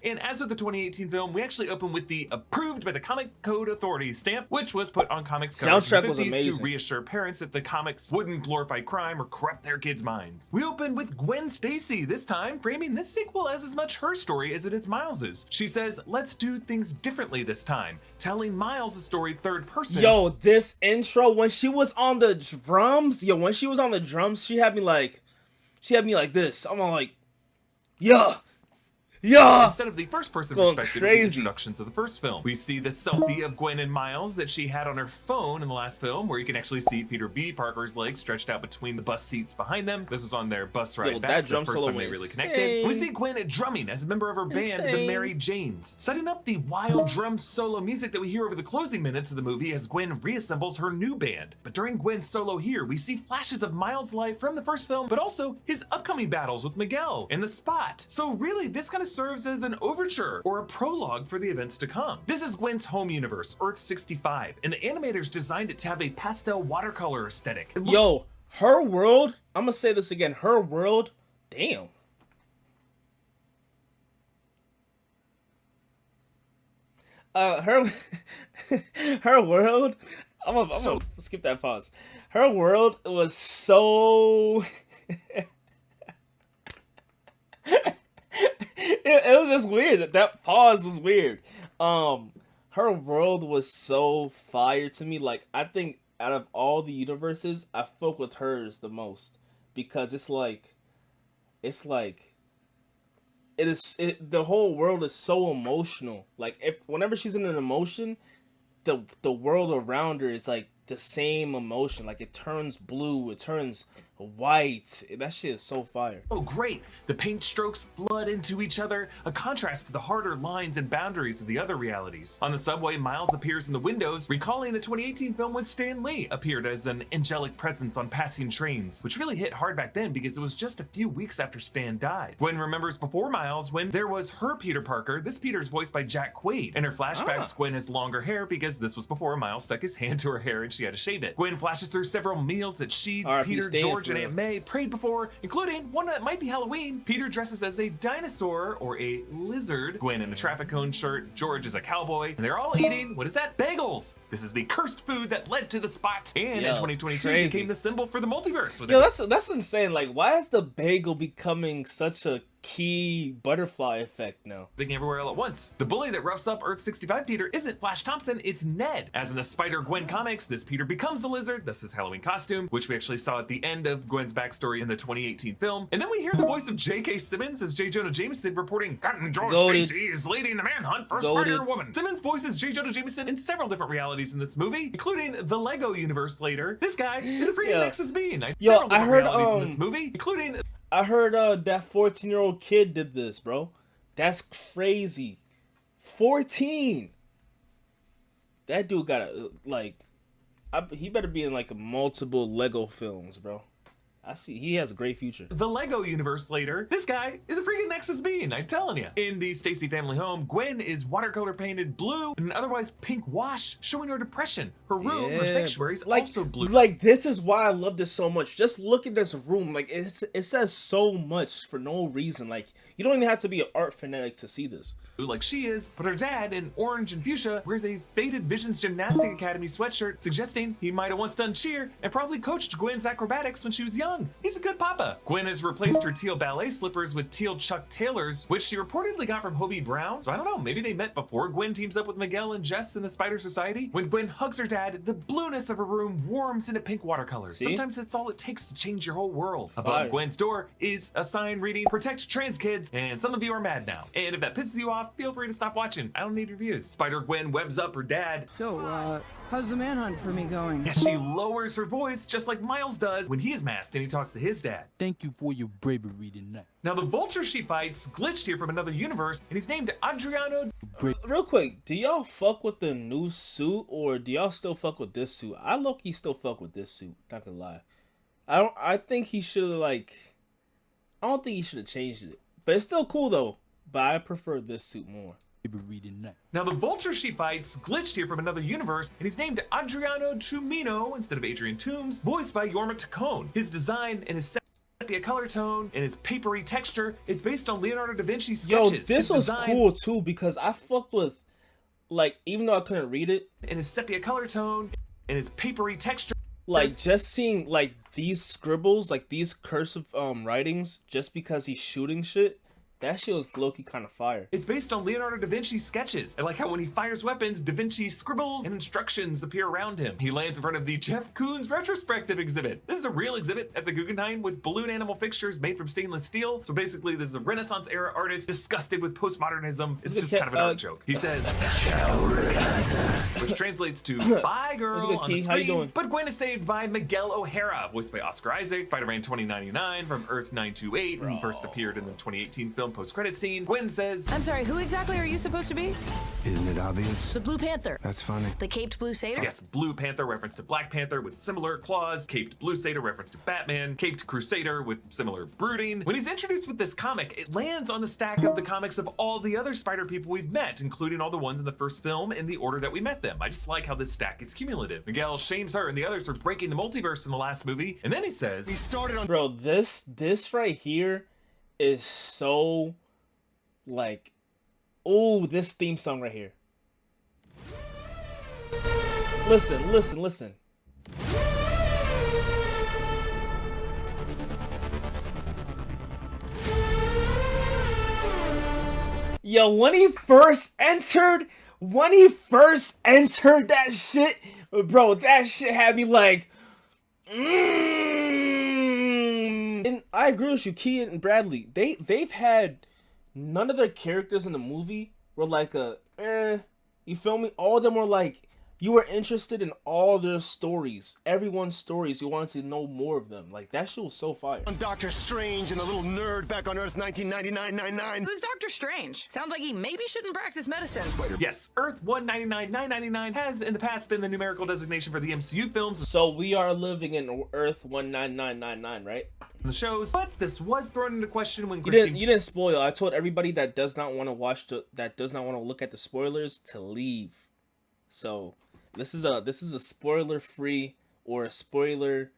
And as with the 2018 film, we actually open with the approved by the Comic Code Authority stamp, which was put on comics covers in Soundtrack the was 50s to amazing. reassure parents that the comics wouldn't glorify crime or corrupt their kids' minds. We open with Gwen Stacy, this time framing this sequel as much her story as it is Miles's. She says, let's do things differently this time, telling Miles' story third person. Yo, this intro, when she was on the drums, she had me like this. I'm all like, yeah. Instead of the first-person Going perspective of the crazy. introductions of the first film. We see the selfie of Gwen and Miles that she had on her phone in the last film, where you can actually see Peter B. Parker's legs stretched out between the bus seats behind them. This was on their bus ride back, that the drum first solo time they was really connected. insane. We see Gwen drumming as a member of her band, the Insane. Mary Janes, setting up the wild drum solo music that we hear over the closing minutes of the movie as Gwen reassembles her new band. But during Gwen's solo here, we see flashes of Miles' life from the first film, but also his upcoming battles with Miguel and the Spot. So really, this kind of serves as an overture or a prologue for the events to come. This is Gwen's home universe, Earth 65, and the animators designed it to have a pastel watercolor aesthetic. It looks Yo, her world, I'm gonna say this again, her world, damn. Her her world, I'm gonna skip that pause. Her world was so it was just weird. That pause was weird. Her world was so fire to me. Like, I think out of all the universes, I fuck with hers the most because it's like the whole world is so emotional. Like, whenever she's in an emotion, the world around her is like the same emotion. Like, it turns blue, it turns white. That shit is so fire. oh great, the paint strokes flood into each other, a contrast to the harder lines and boundaries of the other realities. On the subway, Miles appears in the windows, recalling the 2018 film when Stan Lee appeared as an angelic presence on passing trains, which really hit hard back then because it was just a few weeks after Stan died. Gwen remembers before Miles when there was her Peter Parker. This Peter's voiced by Jack Quaid. In her flashbacks, Gwen has longer hair because this was before Miles stuck his hand to her hair and she had to shave it. Gwen flashes through several meals that she, R.I.P. Peter, Stan George, for and real. Aunt May prayed before, including one that might be Halloween. Peter dresses as a dinosaur or a lizard, Gwen in a traffic cone shirt, George is a cowboy, and they're all eating, what is that? Bagels! This is the cursed food that led to the Spot, and Yo, in 2022 crazy. became the symbol for the multiverse. With Yo, that's insane. Like, why is the bagel becoming such a key butterfly effect now? everything everywhere all at once. The bully that roughs up Earth 65 Peter isn't Flash Thompson, it's Ned. As in the Spider-Gwen comics, this Peter becomes the lizard, thus his Halloween costume, which we actually saw at the end of Gwen's backstory in the 2018 film. And then we hear the voice of J.K. Simmons as J. Jonah Jameson reporting, Captain George Goated. Stacy is leading the manhunt for Goated. Spider-Woman. Simmons voices J. Jonah Jameson in several different realities in this movie, including the Lego universe later. This guy is a freaking Yeah. Nexus being. Yo, Several I different heard, realities in this movie, including I heard that 14-year-old kid did this, bro. That's crazy. 14. That dude got he better be in like multiple Lego films, bro. I see he has a great future. the Lego universe later. This guy is a freaking Nexus being, I'm telling you. In the Stacy family home, Gwen is watercolor painted blue and an otherwise pink wash, showing her depression. Her room, her sanctuary, is also blue. Like, this is why I love this so much. Just look at this room. Like, it says so much for no reason. Like, you don't even have to be an art fanatic to see this. Like she is, but her dad, in orange and fuchsia, wears a Faded Visions Gymnastic Academy sweatshirt, suggesting he might have once done cheer and probably coached Gwen's acrobatics when she was young. He's a good papa. Gwen has replaced her teal ballet slippers with teal Chuck Taylors, which she reportedly got from Hobie Brown. So I don't know, maybe they met before Gwen teams up with Miguel and Jess in the Spider Society. When Gwen hugs her dad, the blueness of her room warms into pink watercolors. See? Sometimes that's all it takes to change your whole world. Fire. Above Gwen's door is a sign reading, "Protect trans kids," and some of you are mad now. And if that pisses you off, feel free to stop watching. I don't need reviews. Spider-Gwen webs up her dad. So, how's the manhunt for me going? Yeah, she lowers her voice just like Miles does when he is masked and he talks to his dad. Thank you for your bravery tonight. Now the vulture she fights glitched here from another universe, and he's named Adriano. Real quick, do y'all fuck with the new suit, or do y'all still fuck with this suit? I low-key still fuck with this suit, not gonna lie. I think he should have, I don't think he should have changed it. But it's still cool though. But I prefer this suit more. Bravery tonight. Now the vulture she fights glitched here from another universe, and he's named Adriano Tumino instead of Adrian Toombs, voiced by Yorma Tacone. His design and his sepia color tone and his papery texture is based on Leonardo da Vinci's Yo, sketches. this His was design cool too because I fucked with, like, even though I couldn't read it, and his sepia color tone and his papery texture. like, just seeing like these scribbles, like these cursive writings, just because he's shooting shit, that shit was low-key kind of fire. It's based on Leonardo da Vinci's sketches. I like how when he fires weapons, da Vinci scribbles and instructions appear around him. He lands in front of the Jeff Koons retrospective exhibit. This is a real exhibit at the Guggenheim with balloon animal fixtures made from stainless steel. So basically, this is a Renaissance era artist disgusted with postmodernism. It's just kind of an art joke. He says, which translates to "Bye, girl" on the Key. How you screen. doing? But Gwen is saved by Miguel O'Hara, voiced by Oscar Isaac, Spider-Man 2099 from Earth 928, when he first appeared in the 2018 film post-credit scene. Gwen says, I'm sorry, who exactly are you supposed to be? Isn't it obvious? The Blue Panther. That's funny. The caped Blue Satyr? yes, Blue Panther reference to Black Panther with similar claws, caped Blue Satyr reference to Batman, caped Crusader with similar brooding. When he's introduced with this comic, it lands on the stack of the comics of all the other Spider people we've met, including all the ones in the first film in the order that we met them. I just like how this stack is cumulative. Miguel shames her and the others for breaking the multiverse in the last movie, and then he says, He started on. Bro, this right here is so, like, oh, this theme song right here. Listen, listen, listen. Yo, when he first entered that shit, bro, that shit had me like, And I agree with you, Key and Bradley. They've had none of their characters in the movie were like you feel me? All of them were like, you were interested in all their stories, everyone's stories. You wanted to know more of them. Like, that shit was so fire. Doctor Strange and the little nerd back on Earth 1999. Who's Doctor Strange? Sounds like he maybe shouldn't practice medicine. yes, Earth 199,999 has in the past been the numerical designation for the MCU films So we are living in Earth 19999, right? and the shows, but this was thrown into question when You Christine didn't spoil. I told everybody that does not want to that does not want to look at the spoilers to leave. So this is a spoiler free or a spoiler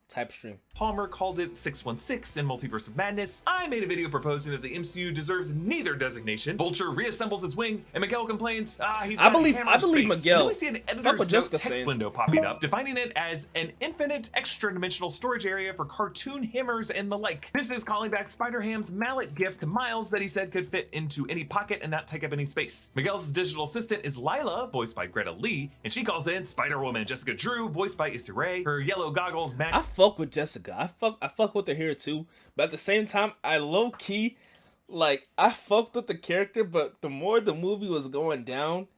type stream. Palmer called it 616 in Multiverse of Madness. I made a video proposing that the MCU deserves neither designation. Vulture reassembles his wing, and Miguel complains, he's I got a believe hammer space. Miguel. And then we see an Fuck editor's what note Jessica's text saying. window popping up, defining it as an infinite extra-dimensional storage area for cartoon hammers and the like. This is calling back Spider-Ham's mallet gift to Miles that he said could fit into any pocket and not take up any space. Miguel's digital assistant is Lila, voiced by Greta Lee, and she calls in Spider-Woman Jessica Drew, voiced by Issa Rae. Her yellow goggles match. I fuck with Jessica. I fuck with her here too. But at the same time, I low key, like, I fucked with the character, but the more the movie was going down,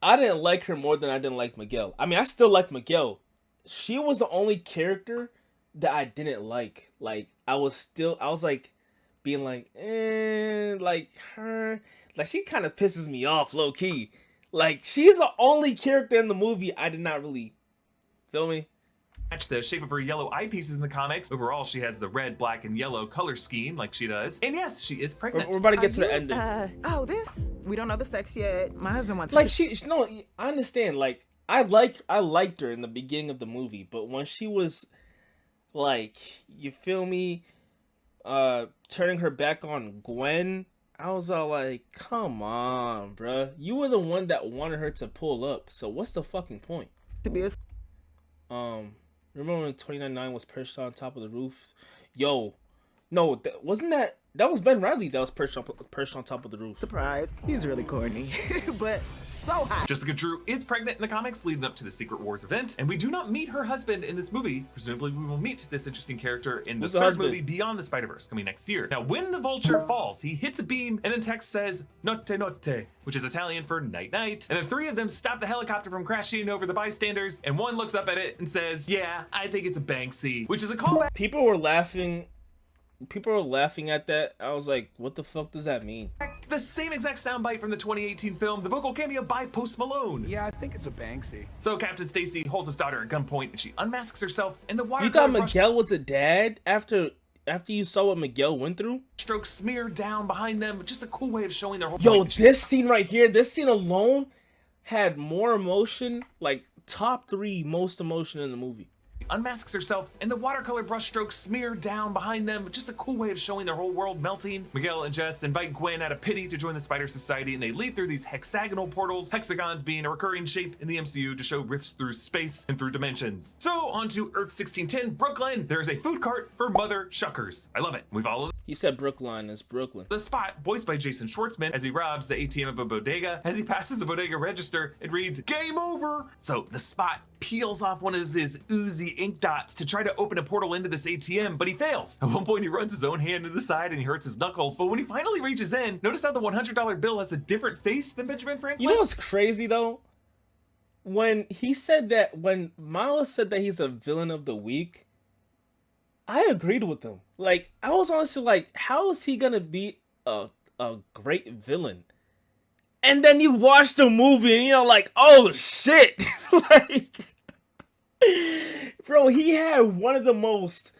I didn't like her more than I didn't like Miguel. I mean, I still like Miguel. She was the only character that I didn't like. Like, I was like, being like, like her, like, she kind of pisses me off low key. Like, she's the only character in the movie I did not really, feel me? Match the shape of her yellow eyepieces in the comics. Overall, she has the red, black, and yellow color scheme like she does. And yes, she is pregnant. We're about to get to the ending. Oh, this? We don't know the sex yet. My husband wants Like, to... no, I understand. Like, I liked her in the beginning of the movie, but when she was, like, you feel me, turning her back on Gwen, I was all like, come on, bruh. You were the one that wanted her to pull up, so what's the fucking point? to be a... Remember when 299 was perched on top of the roof? Yo, no, that was Ben Riley that was perched on top of the roof. surprise. He's really corny, but so hot. Jessica Drew is pregnant in the comics leading up to the Secret Wars event, and we do not meet her husband in this movie. Presumably, we will meet this interesting character in the Who's the third husband? movie, Beyond the Spider-Verse, coming next year. Now, when the Vulture falls, he hits a beam, and then text says, "Notte notte," which is Italian for night night. And the three of them stop the helicopter from crashing over the bystanders, and one looks up at it and says, "Yeah, I think it's a Banksy," which is a callback People were laughing at that. I was like, what the fuck does that mean? to the same exact soundbite from the 2018 film, the vocal cameo by Post Malone. Yeah, I think it's a Banksy. So Captain Stacy holds his daughter at gunpoint, and she unmasks herself, and the You water thought Miguel was the dad after you saw what Miguel went through? strokes smear down behind them. Just a cool way of showing their whole Yo, point. this scene right here, this scene alone had more emotion, like top 3 most emotion in the movie. unmasks herself, and the watercolor brushstrokes smear down behind them. Just a cool way of showing their whole world melting. Miguel and Jess invite Gwen out of pity to join the Spider Society, and they leave through these hexagonal portals, hexagons being a recurring shape in the MCU to show rifts through space and through dimensions. So on to Earth 1610, Brooklyn. There is a food cart for Mother Shuckers. I love it. We've all He said Brookline is Brooklyn. the Spot, voiced by Jason Schwartzman, as he robs the ATM of a bodega. As he passes the bodega register, it reads, "Game over!" So the Spot peels off one of his oozy ink dots to try to open a portal into this ATM, but he fails. At one point, he runs his own hand to the side and he hurts his knuckles. But when he finally reaches in, notice how the $100 bill has a different face than Benjamin Franklin? You know what's crazy though? When Miles said that he's a villain of the week, I agreed with him. Like, I was honestly like, how is he gonna be a great villain? And then you watch the movie and you're like, oh shit! Like, bro, he had one of the most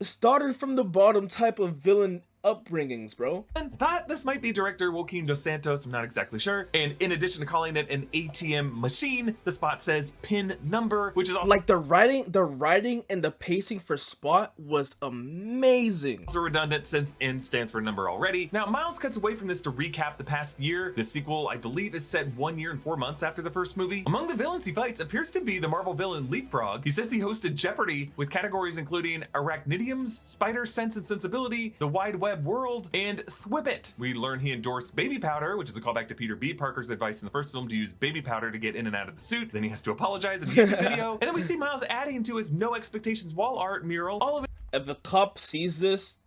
started from the bottom type of villain upbringings, bro. And thought this might be director Joaquin Dos Santos, I'm not exactly sure. And in addition to calling it an ATM machine, the Spot says pin number, which is also Like the writing and the pacing for Spot was amazing. also redundant since N stands for number already. Now, Miles cuts away from this to recap the past year. The sequel, I believe, is set 1 year and 4 months after the first movie. Among the villains he fights appears to be the Marvel villain Leapfrog. He says he hosted Jeopardy with categories including arachnidiums, spider sense and sensibility, the wide web world, and Thwibbit. We learn he endorsed baby powder, which is a callback to Peter B. Parker's advice in the first film to use baby powder to get in and out of the suit. Then he has to apologize in a YouTube video. And then we see Miles adding to his No Expectations wall art mural. All of it If the cop sees this,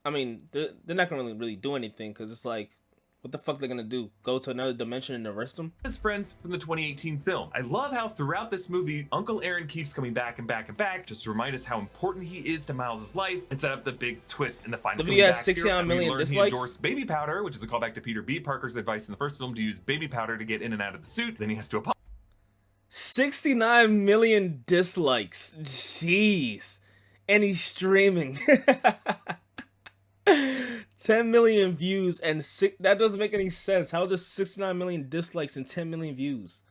I mean, they're not gonna really do anything because it's like, what the fuck they're gonna do? Go to another dimension and arrest him? his friends from the 2018 film. I love how throughout this movie, Uncle Aaron keeps coming back and back and back just to remind us how important he is to Miles' life and set up the big twist in the final The film. video has Back 69 here, we million learn he dislikes. endorsed baby powder, which is a callback to Peter B. Parker's advice in the first film to use baby powder to get in and out of the suit. Then he has to apologize. 69 million dislikes. Jeez. And he's streaming. 10 million views and that doesn't make any sense. How is there 69 million dislikes and 10 million views?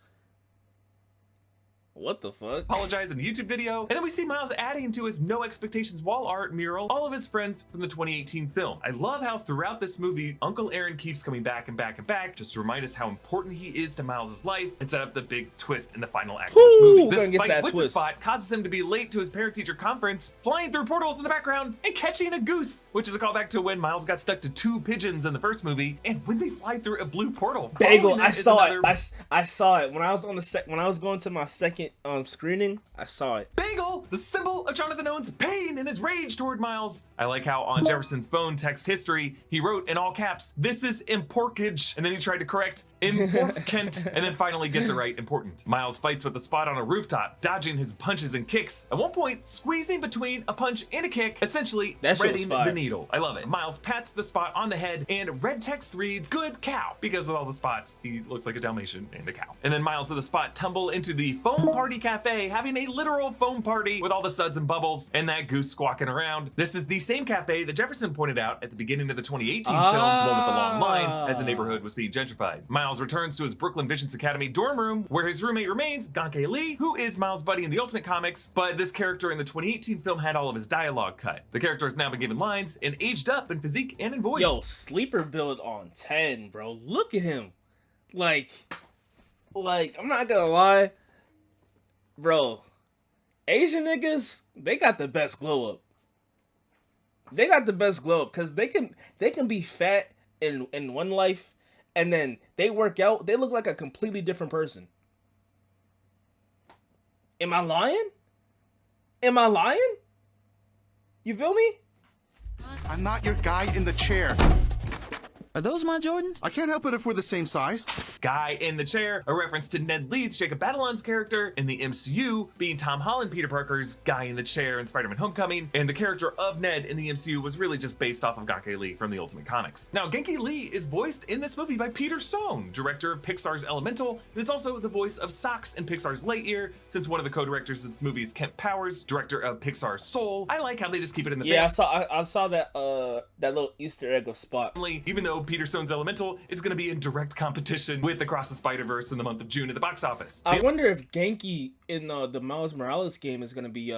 What the fuck? Apologize in the YouTube video, and then we see Miles adding to his No Expectations wall art mural all of his friends from the 2018 film. I love how throughout this movie, Uncle Aaron keeps coming back and back and back just to remind us how important he is to Miles' life and set up the big twist in the final act of this Woo, movie. gonna This get fight that with twist. the Spot causes him to be late to his parent-teacher conference, flying through portals in the background and catching a goose, which is a callback to when Miles got stuck to 2 pigeons in the first movie, and when they fly through a blue portal. Bagel, Following I it is saw another- it. I saw it when I was on when I was going to my second screening. I saw it. Bagel, the symbol of Jonathan Owen's pain and his rage toward Miles. I like how on Jefferson's phone text history, he wrote in all caps, "This is imporkage," and then he tried to correct Kent, and then finally gets it right, important. Miles fights with the Spot on a rooftop, dodging his punches and kicks, at one point squeezing between a punch and a kick, essentially That shit was threading fire. the needle. I love it. Miles pats the Spot on the head, and red text reads, "Good cow," because with all the spots, he looks like a Dalmatian and a cow. And then Miles and the Spot tumble into the Foam Party Cafe, having a literal foam party with all the suds and bubbles and that goose squawking around. This is the same cafe that Jefferson pointed out at the beginning of the 2018 film, the one with the long line, as the neighborhood was being gentrified. Miles returns to his Brooklyn Visions Academy dorm room, where his roommate remains, Ganke Lee, who is Miles' buddy in the Ultimate Comics, but this character in the 2018 film had all of his dialogue cut. The character has now been given lines and aged up in physique and in voice. Yo, sleeper build on 10, bro. Look at him. Like, I'm not gonna lie, bro. Asian niggas, they got the best glow up. They got the best glow up because they can be fat in one life, and then they work out. They look like a completely different person. Am I lying? Am I lying? You feel me? I'm not your guy in the chair. Are those my Jordans? I can't help it if we're the same size. Guy in the chair, a reference to Ned Leeds, Jacob Batalon's character in the MCU, being Tom Holland, Peter Parker's guy in the chair in Spider-Man Homecoming, and the character of Ned in the MCU was really just based off of Ganke Lee from the Ultimate Comics. Now, Ganke Lee is voiced in this movie by Peter Sohn, director of Pixar's Elemental, and is also the voice of Socks in Pixar's Lightyear, since one of the co-directors of this movie is Kent Powers, director of Pixar's Soul. I like how they just keep it in the Yeah, I saw that that little Easter egg of Spot. family, even though know Peter Stone's Elemental is going to be in direct competition with Across the Spider-Verse in the month of June at the box office. I wonder if Genki in the Miles Morales game is gonna be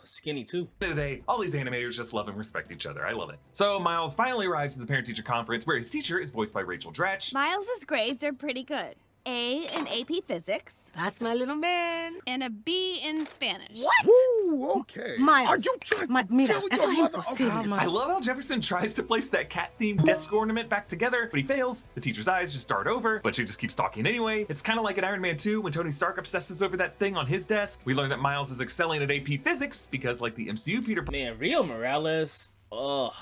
skinny too. Today, all these animators just love and respect each other. I love it. So Miles finally arrives at the parent-teacher conference where his teacher is voiced by Rachel Dratch. Miles's grades are pretty good. A in AP Physics. That's my little man. And a B in Spanish. What? Ooh, okay. Miles. Are you trying to Mira, kill eso your es mother? imposible. I love how Jefferson tries to place that cat-themed desk ornament back together, but he fails. The teacher's eyes just dart over, but she just keeps talking anyway. It's kind of like in Iron Man 2 when Tony Stark obsesses over that thing on his desk. We learn that Miles is excelling at AP Physics because, like the MCU Peter Man, Rio Morales. Ugh.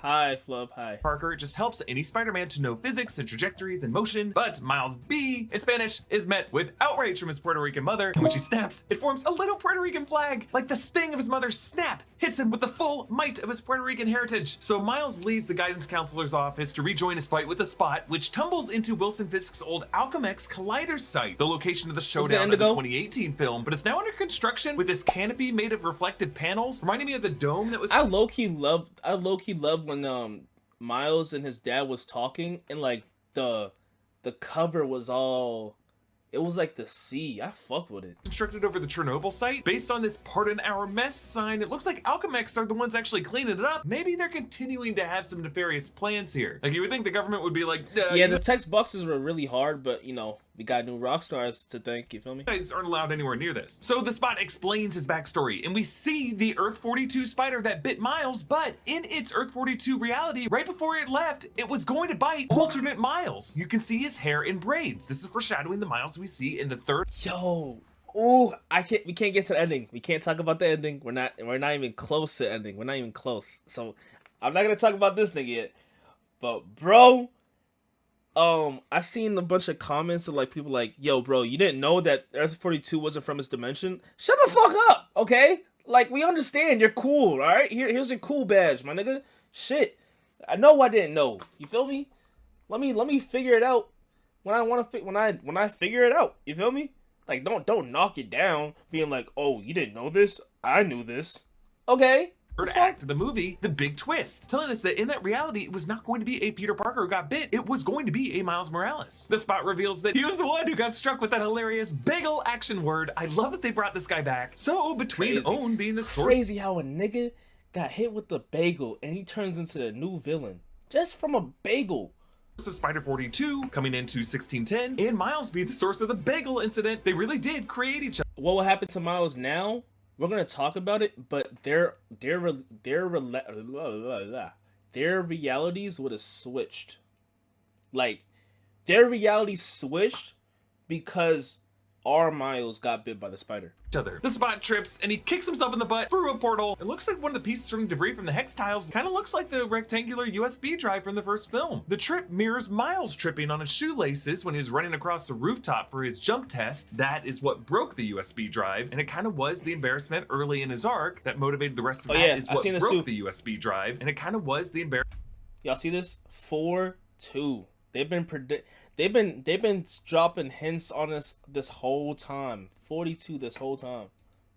Hi, Flub. Hi. Parker just helps any Spider-Man to know physics and trajectories and motion, but Miles B in Spanish is met with outrage from his Puerto Rican mother, and when she snaps, it forms a little Puerto Rican flag. Like the sting of his mother's snap hits him with the full might of his Puerto Rican heritage. So Miles leaves the guidance counselor's office to rejoin his fight with the Spot, which tumbles into Wilson Fisk's old Alchemex Collider site, the location of the showdown of the 2018 film, but it's now under construction with this canopy made of reflective panels, reminding me of the dome that was- I low-key loved when Miles and his dad was talking and like the cover was all, it was like the sea. I fuck with it. constructed over the Chernobyl site. Based on this pardon our mess sign, it looks like Alchemex are the ones actually cleaning it up. Maybe they're continuing to have some nefarious plans here. Like you would think the government would be like, yeah, the text boxes were really hard, but you know, we got new rock stars to thank, you feel me? You guys aren't allowed anywhere near this. So the Spot explains his backstory, and we see the Earth 42 spider that bit Miles, but in its Earth 42 reality, right before it left, it was going to bite alternate Miles. You can see his hair in braids. This is foreshadowing the Miles we see in the third. Yo, ooh, we can't get to the ending. We can't talk about the ending. We're not even close to ending. We're not even close. So I'm not gonna talk about this nigga yet. But bro, I seen a bunch of comments of like people like, yo, bro, you didn't know that Earth 42 wasn't from his dimension? Shut the fuck up, okay? Like, we understand you're cool, alright? Here's your cool badge, my nigga. Shit. I know I didn't know. You feel me? Let me figure it out when I figure it out. You feel me? Like, don't knock it down being like, oh, you didn't know this? I knew this. Okay. Third act of the movie, the big twist, telling us that in that reality, it was not going to be a Peter Parker who got bit, it was going to be a Miles Morales. The Spot reveals that he was the one who got struck with that hilarious bagel action word. I love that they brought this guy back. So between Owen being the source, crazy how a nigga got hit with the bagel and he turns into the new villain just from a bagel. Of Spider-42 coming into 1610, and Miles being the source of the bagel incident, they really did create each other. What will happen to Miles now? We're gonna talk about it, but their realities would have switched. Like, their reality switched because our Miles got bit by the spider. The Spot trips and he kicks himself in the butt through a portal. It looks like one of the pieces from debris from the hex tiles kind of looks like the rectangular USB drive from the first film. The trip mirrors Miles tripping on his shoelaces when he was running across the rooftop for his jump test. That is what broke the USB drive, and it kind of was the embarrassment early in his arc that motivated the rest of that is what broke the USB drive, and it kind of was the embarrassment. Y'all see this? 4-2. They've been dropping hints on us this whole time. 42 this whole time.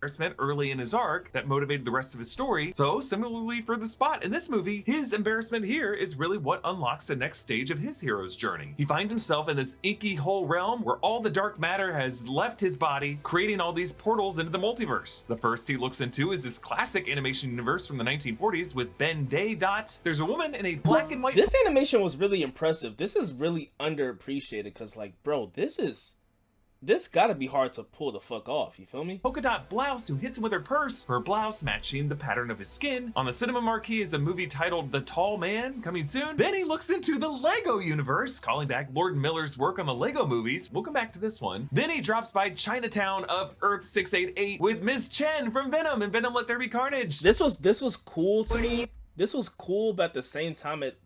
Embarrassment early in his arc that motivated the rest of his story. So similarly for the Spot in this movie, his embarrassment here is really what unlocks the next stage of his hero's journey. He finds himself in this inky whole realm where all the dark matter has left his body, creating all these portals into the multiverse. The first he looks into is this classic animation universe from the 1940s with Ben Day dots. There's a woman in a black and white. This animation was really impressive. This is really underappreciated because, like, bro, this gotta be hard to pull the fuck off, you feel me? Polka dot blouse who hits him with her purse, her blouse matching the pattern of his skin. On the cinema marquee is a movie titled The Tall Man, coming soon. Then he looks into the Lego universe, calling back Lord Miller's work on the Lego movies. We'll come back to this one. Then he drops by Chinatown of Earth 688 with Ms. Chen from Venom and Venom Let There Be Carnage. This was cool to me. This was cool, but at the same time it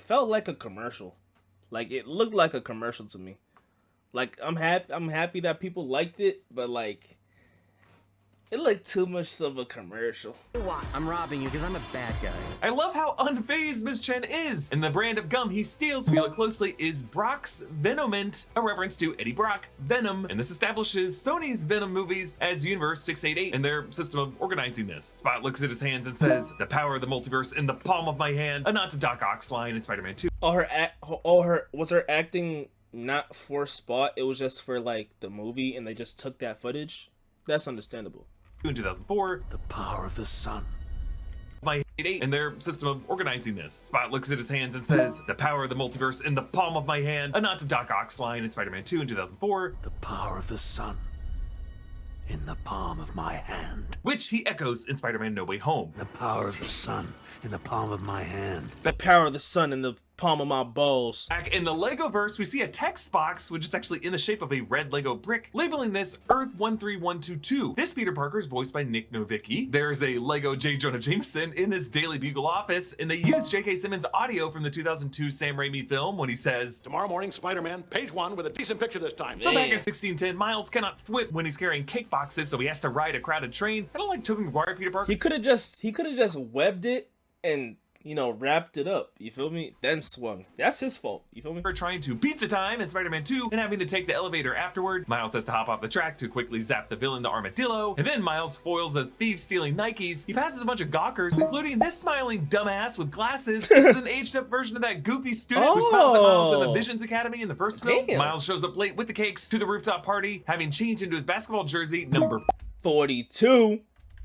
felt like a commercial. Like, it looked like a commercial to me. Like, I'm happy that people liked it, but like, It looked too much of a commercial. I'm robbing you because I'm a bad guy. I love how unfazed Miss Chen is. And the brand of gum he steals, if you look closely, is Brock's Venomint, a reference to Eddie Brock, Venom. And this establishes Sony's Venom movies as Universe 688 and their system of organizing this. Spot looks at his hands and says, "The power of the multiverse in the palm of my hand," a nod to Doc Ock's line in Spider-Man 2. Was her acting not for Spot? It was just for like the movie, and they just took that footage. That's understandable. In 2004, The power of the sun. my 8 and their system of organizing this. Spot looks at his hands and says, "The power of the multiverse in the palm of my hand," a nod to Doc Ock's line in Spider-Man 2 in 2004. The power of the sun in the palm of my hand. Which he echoes in Spider-Man No Way Home. The power of the sun in the palm of my hand. The power of the sun in the palm of my balls. Back in the Legoverse, we see a text box, which is actually in the shape of a red Lego brick, labeling this Earth 13122. This Peter Parker is voiced by Nick Novicki. There's a Lego J. Jonah Jameson in this Daily Bugle office, and they use J.K. Simmons' audio from the 2002 Sam Raimi film when he says, "Tomorrow morning, Spider-Man, page 1 with a decent picture this time." So back in 1610, Miles cannot thwip when he's carrying cake boxes, so he has to ride a crowded train. I don't like Tobey Maguire Peter Parker. He could have just webbed it and, you know, wrapped it up. You feel me? Then swung. That's his fault. You feel me? Trying to pizza time in Spider-Man 2 and having to take the elevator afterward. Miles has to hop off the track to quickly zap the villain, the Armadillo, and then Miles foils a thief stealing Nikes. He passes a bunch of gawkers, including this smiling dumbass with glasses. This is an aged-up version of that goofy student who smiles at Miles in the Visions Academy in the first film. Damn. Miles shows up late with the cakes to the rooftop party, having changed into his basketball jersey number 42.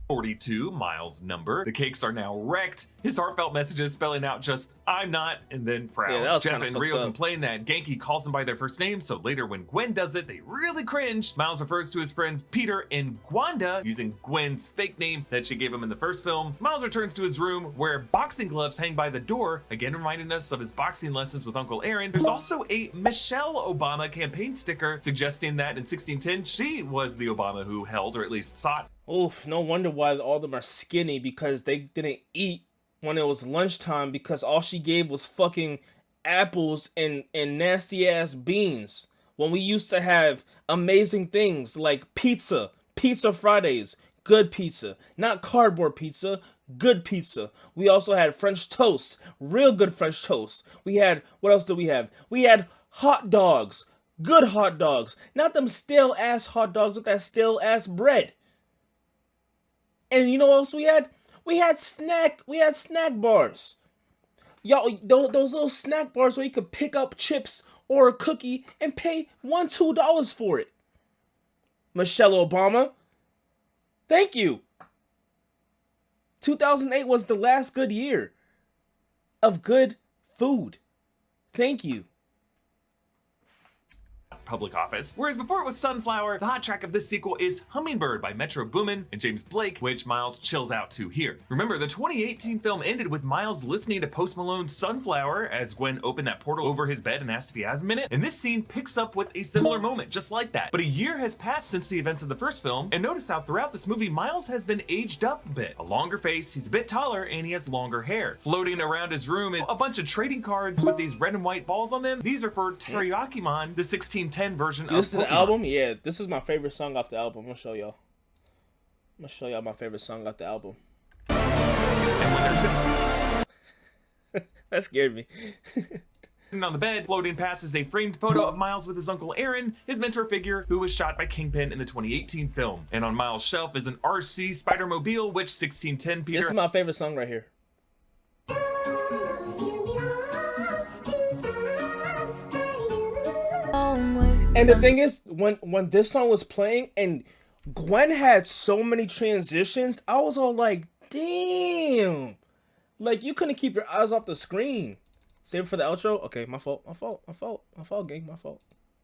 42, Miles' number. The cakes are now wrecked. His heartfelt messages spelling out just, "I'm not," and then proud. Yeah, that was Jeff kinda and fucked Rio up. complain that Genki calls them by their first name, so later when Gwen does it, they really cringe. Miles refers to his friends Peter and Gwanda using Gwen's fake name that she gave him in the first film. Miles returns to his room where boxing gloves hang by the door, again reminding us of his boxing lessons with Uncle Aaron. There's also a Michelle Obama campaign sticker suggesting that in 1610 she was the Obama who held, or at least sought, Oof, no wonder why all of them are skinny, because they didn't eat when it was lunchtime, because all she gave was fucking apples and nasty ass beans. When we used to have amazing things like pizza Fridays, good pizza, not cardboard pizza, good pizza. We also had French toast, real good French toast. We had, what else did we have? We had hot dogs, good hot dogs, not them stale ass hot dogs with that stale ass bread. And you know what else we had? We had snack bars. Y'all, those little snack bars where you could pick up chips or a cookie and pay $1-2 for it. Michelle Obama, thank you. 2008 was the last good year of good food. Thank you. public office. Whereas before it was Sunflower, the hot track of this sequel is Hummingbird by Metro Boomin and James Blake, which Miles chills out to here. Remember, the 2018 film ended with Miles listening to Post Malone's Sunflower as Gwen opened that portal over his bed and asked if he has a minute, and this scene picks up with a similar moment, just like that. But a year has passed since the events of the first film, and notice how throughout this movie, Miles has been aged up a bit. A longer face, he's a bit taller, and he has longer hair. Floating around his room is a bunch of trading cards with these red and white balls on them. These are for Teriyakimon, the 1610 version of This is Pokemon. the album? Yeah, this is my favorite song off the album. I'm gonna show y'all. My favorite song off the album. And when they're That scared me. sitting on the bed, floating past is a framed photo of Miles with his uncle Aaron, his mentor figure, who was shot by Kingpin in the 2018 film. And on Miles' shelf is an RC Spider-Mobile, which 1610 Peter... This is my favorite song right here. And the thing is, when this song was playing and Gwen had so many transitions, I was all like, damn. Like, you couldn't keep your eyes off the screen. Save it for the outro? Okay, my fault, gang, my fault.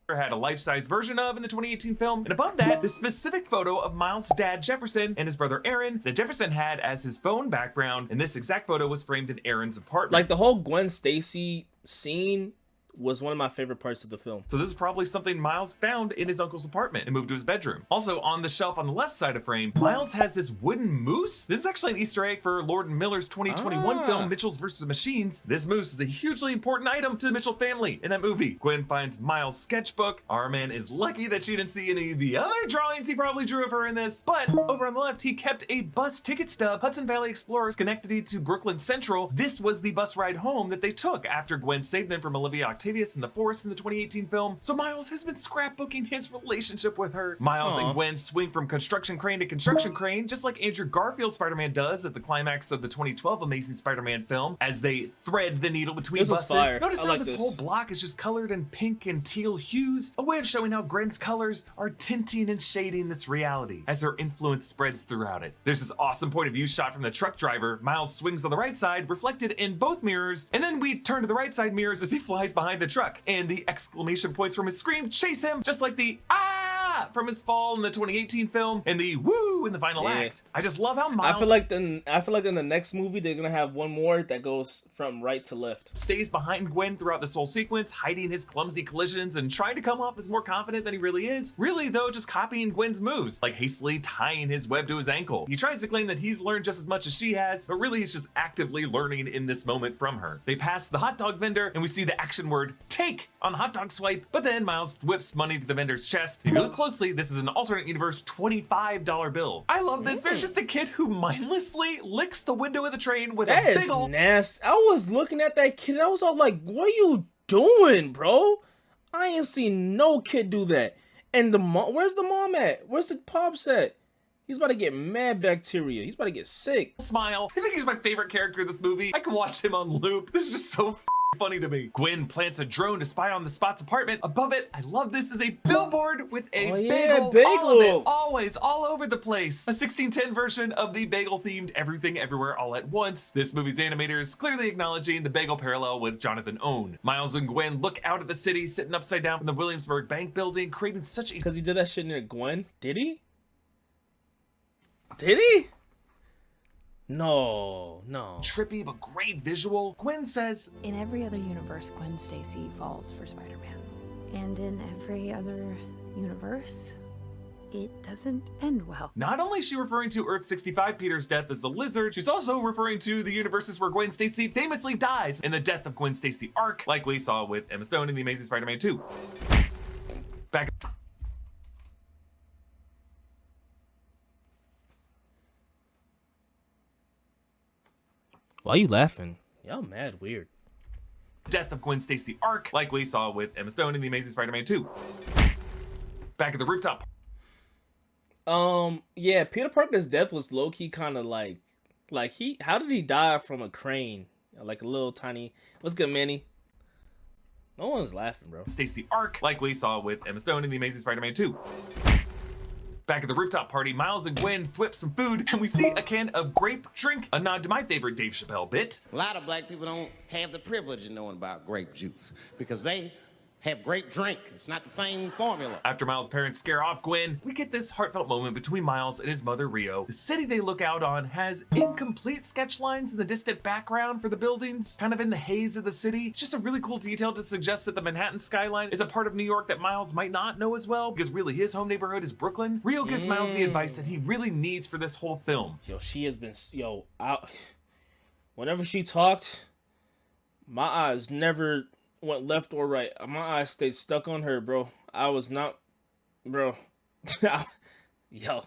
had a life-size version of in the 2018 film. And above that, the specific photo of Miles' dad Jefferson and his brother Aaron that Jefferson had as his phone background, and this exact photo was framed in Aaron's apartment. Like, the whole Gwen Stacy scene was one of my favorite parts of the film. So this is probably something Miles found in his uncle's apartment and moved to his bedroom. Also, on the shelf on the left side of frame, Miles has this wooden moose. This is actually an Easter egg for Lord and Miller's 2021 film, Mitchell's vs. Machines. This moose is a hugely important item to the Mitchell family in that movie. Gwen finds Miles' sketchbook. Our man is lucky that she didn't see any of the other drawings he probably drew of her in this. But over on the left, he kept a bus ticket stub. Hudson Valley Explorers Schenectady to Brooklyn Central. This was the bus ride home that they took after Gwen saved them from Olivia Octavius in the forest in the 2018 film. So Miles has been scrapbooking his relationship with her. Miles and Gwen swing from construction crane to construction crane, just like Andrew Garfield's Spider-Man does at the climax of the 2012 Amazing Spider-Man film, as they thread the needle between buses. Notice how this whole block is just colored in pink and teal hues, a way of showing how Gwen's colors are tinting and shading this reality as her influence spreads throughout it. There's this awesome point of view shot from the truck driver. Miles swings on the right side, reflected in both mirrors, and then we turn to the right side mirrors as he flies behind the truck, and the exclamation points from his scream chase him, just like the "ah" from his fall in the 2018 film and the "woo" in the final act. I just love how Miles, I feel like in the next movie they're gonna have one more that goes from right to left. Stays behind Gwen throughout this whole sequence, hiding his clumsy collisions and trying to come off as more confident than he really is. Really though, just copying Gwen's moves, like hastily tying his web to his ankle. He tries to claim that he's learned just as much as she has, but really he's just actively learning in this moment from her. They pass the hot dog vendor and we see the action word "take" on the hot dog swipe, but then Miles whips money to the vendor's chest. If you look closely, this is an alternate universe $25 bill. I love this. There's just a kid who mindlessly licks the window of the train with a big old... nasty. I was looking at that kid and I was all like, what are you doing, bro? I ain't seen no kid do that. And the mom, where's the mom at? Where's the pops at? He's about to get mad bacteria. He's about to get sick. Smile. I think he's my favorite character in this movie. I can watch him on loop. This is just so funny to me. Gwen plants a drone to spy on the Spot's apartment. Above it, I love this, is a billboard with a bagel. All of it, always, all over the place. A 1610 version of the bagel-themed Everything Everywhere All at Once. This movie's animators clearly acknowledging the bagel parallel with Jonathan Owen. Miles and Gwen look out at the city, sitting upside down from the Williamsburg Bank building, creating such a... Because he did that shit near Gwen? Did he? Did he? No. Trippy but great visual. Gwen says, In every other universe, Gwen Stacy falls for Spider-Man. And in every other universe, it doesn't end well. Not only is she referring to Earth 65 Peter's death as the lizard, she's also referring to the universes where Gwen Stacy famously dies in the Death of Gwen Stacy arc, like we saw with Emma Stone in The Amazing Spider-Man 2. Back... Why are you laughing? Y'all mad weird. Death of Gwen Stacy arc, like we saw with Emma Stone in The Amazing Spider-Man 2. Back at the rooftop. Yeah, Peter Parker's death was low-key kind of like how did he die from a crane? Like a little tiny... What's good, Manny? No one's laughing, bro. Stacy arc, like we saw with Emma Stone in The Amazing Spider-Man 2. Back at the rooftop party, Miles and Gwen whip some food, and we see a can of grape drink, a nod to my favorite Dave Chappelle bit. A lot of black people don't have the privilege of knowing about grape juice because they have grape drink. It's not the same formula. After Miles' parents scare off Gwen, we get this heartfelt moment between Miles and his mother, Rio. The city they look out on has incomplete sketch lines in the distant background for the buildings, kind of in the haze of the city. It's just a really cool detail to suggest that the Manhattan skyline is a part of New York that Miles might not know as well, because really his home neighborhood is Brooklyn. Rio gives Miles the advice that he really needs for this whole film. Yo, she has been, whenever she talked, my eyes never went left or right. My eyes stayed stuck on her, bro. I was not, bro. Yo.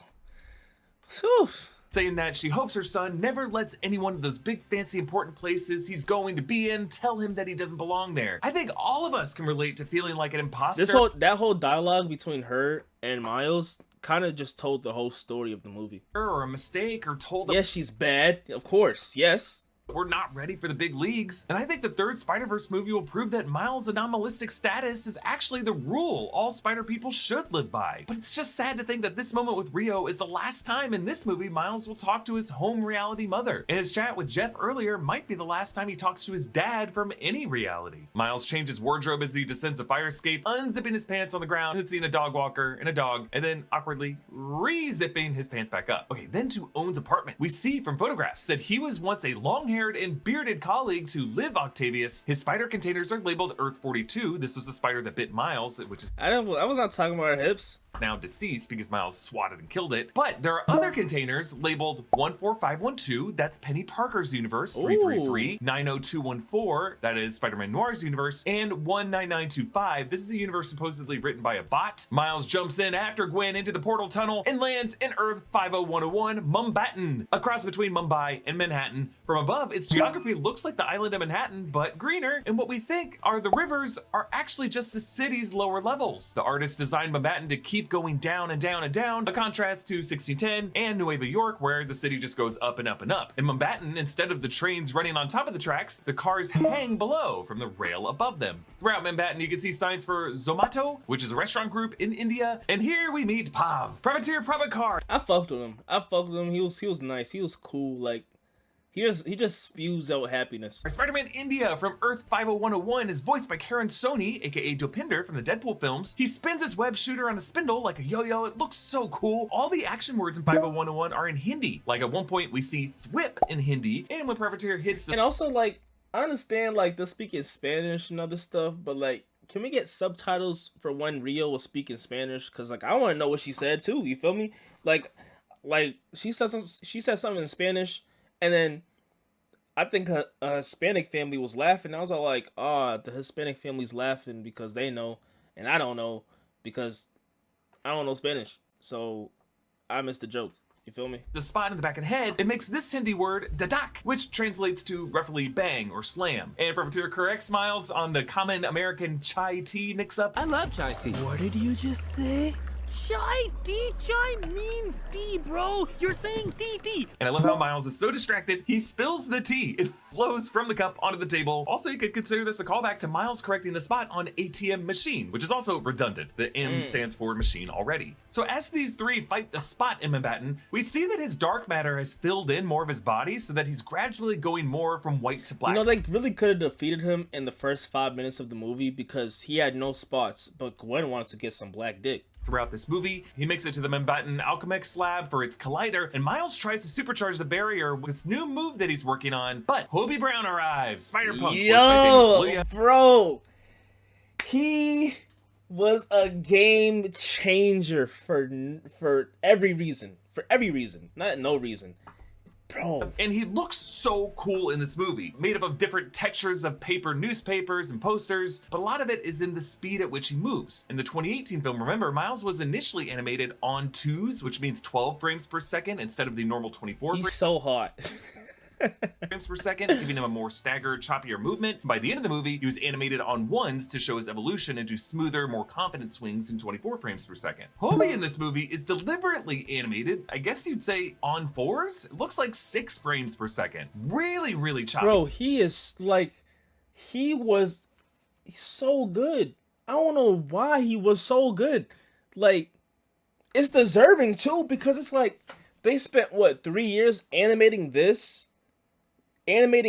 Whew. Saying that she hopes her son never lets any one of those big, fancy, important places he's going to be in tell him that he doesn't belong there. I think all of us can relate to feeling like an imposter. That whole dialogue between her and Miles kind of just told the whole story of the movie. Or a mistake, or told... Yes, she's bad. Of course, yes. We're not ready for the big leagues. And I think the third Spider-Verse movie will prove that Miles' anomalistic status is actually the rule all Spider people should live by. But it's just sad to think that this moment with Rio is the last time in this movie Miles will talk to his home reality mother. And his chat with Jeff earlier might be the last time he talks to his dad from any reality. Miles changes wardrobe as he descends a fire escape, unzipping his pants on the ground and seeing a dog walker and a dog, and then awkwardly re-zipping his pants back up. Okay, then to Owen's apartment. We see from photographs that he was once a long-haired long-haired and bearded colleague to Liv Octavius, his spider containers are labeled Earth 42. This was the spider that bit Miles, which is I was not talking about her hips. now deceased because Miles swatted and killed it. But there are other containers labeled 14512, that's Penny Parker's universe, 333, 90214, that is Spider-Man Noir's universe, and 19925. This is a universe supposedly written by a bot. Miles jumps in after Gwen into the portal tunnel and lands in Earth 50101, Mumbattan, a cross between Mumbai and Manhattan. From above, its geography looks like the island of Manhattan, but greener, and what we think are the rivers are actually just the city's lower levels. The artist designed Mumbattan to keep going down and down and down, a contrast to 1610 and Nueva York, where the city just goes up and up and up. In Mumbattan, instead of the trains running on top of the tracks, the cars hang below from the rail above them. Throughout Mumbattan, you can see signs for Zomato, which is a restaurant group in India, and here we meet Pav, Privateer Prabhakar. I fucked with him. He was nice. He was cool. Like, he just spews out happiness. Spider-Man India from Earth 50101 is voiced by Karan Soni, aka Dopinder from the Deadpool films. He spins his web shooter on a spindle like a yo-yo. It looks so cool. All the action words in 50101 are in Hindi. Like at one point we see thwip in Hindi, and when Privateer hits the— And also, like, I understand, like, they're speaking Spanish and other stuff, but, like, can we get subtitles for when Rio was speaking Spanish? Because, like, I want to know what she said, too. You feel me? Like she said something in Spanish, and then I think a Hispanic family was laughing. I was all like, the Hispanic family's laughing because they know, and I don't know because I don't know Spanish. So I missed the joke. You feel me? The spot in the back of the head, it makes this Hindi word dadak, which translates to roughly bang or slam. And Privateer corrects Miles on the common American chai tea mix-up. I love chai tea. What did you just say? Chai tea? Chai means tea, bro. You're saying tea. And I love how Miles is so distracted, he spills the tea. It flows from the cup onto the table. Also, you could consider this a callback to Miles correcting the spot on ATM machine, which is also redundant. The M stands for machine already. So as these three fight the spot in Mumbattan, we see that his dark matter has filled in more of his body so that he's gradually going more from white to black. You know, they really could have defeated him in the first 5 minutes of the movie because he had no spots, but Gwen wanted to get some black dick. Throughout this movie, he makes it to the Mumbattan Alchemex lab for its collider, and Miles tries to supercharge the barrier with this new move that he's working on, but Hobie Brown arrives. Spider-Punk. Yo, bro, he was a game changer for every reason. For every reason, not no reason. Bro. And he looks so cool in this movie, made up of different textures of paper newspapers and posters, but a lot of it is in the speed at which he moves. In the 2018 film, remember, Miles was initially animated on 2s, which means 12 frames per second instead of the normal 24 He's frames. so hot. Frames per second, giving him a more staggered, choppier movement. By the end of the movie, he was animated on 1s to show his evolution into smoother, more confident swings in 24 frames per second. Hobie in this movie is deliberately animated, I guess you'd say on 4s? It looks like 6 frames per second. Really, really choppy. Bro, he is like, he's so good. I don't know why he was so good. Like, it's deserving too, because it's like, they spent, what, 3 years animating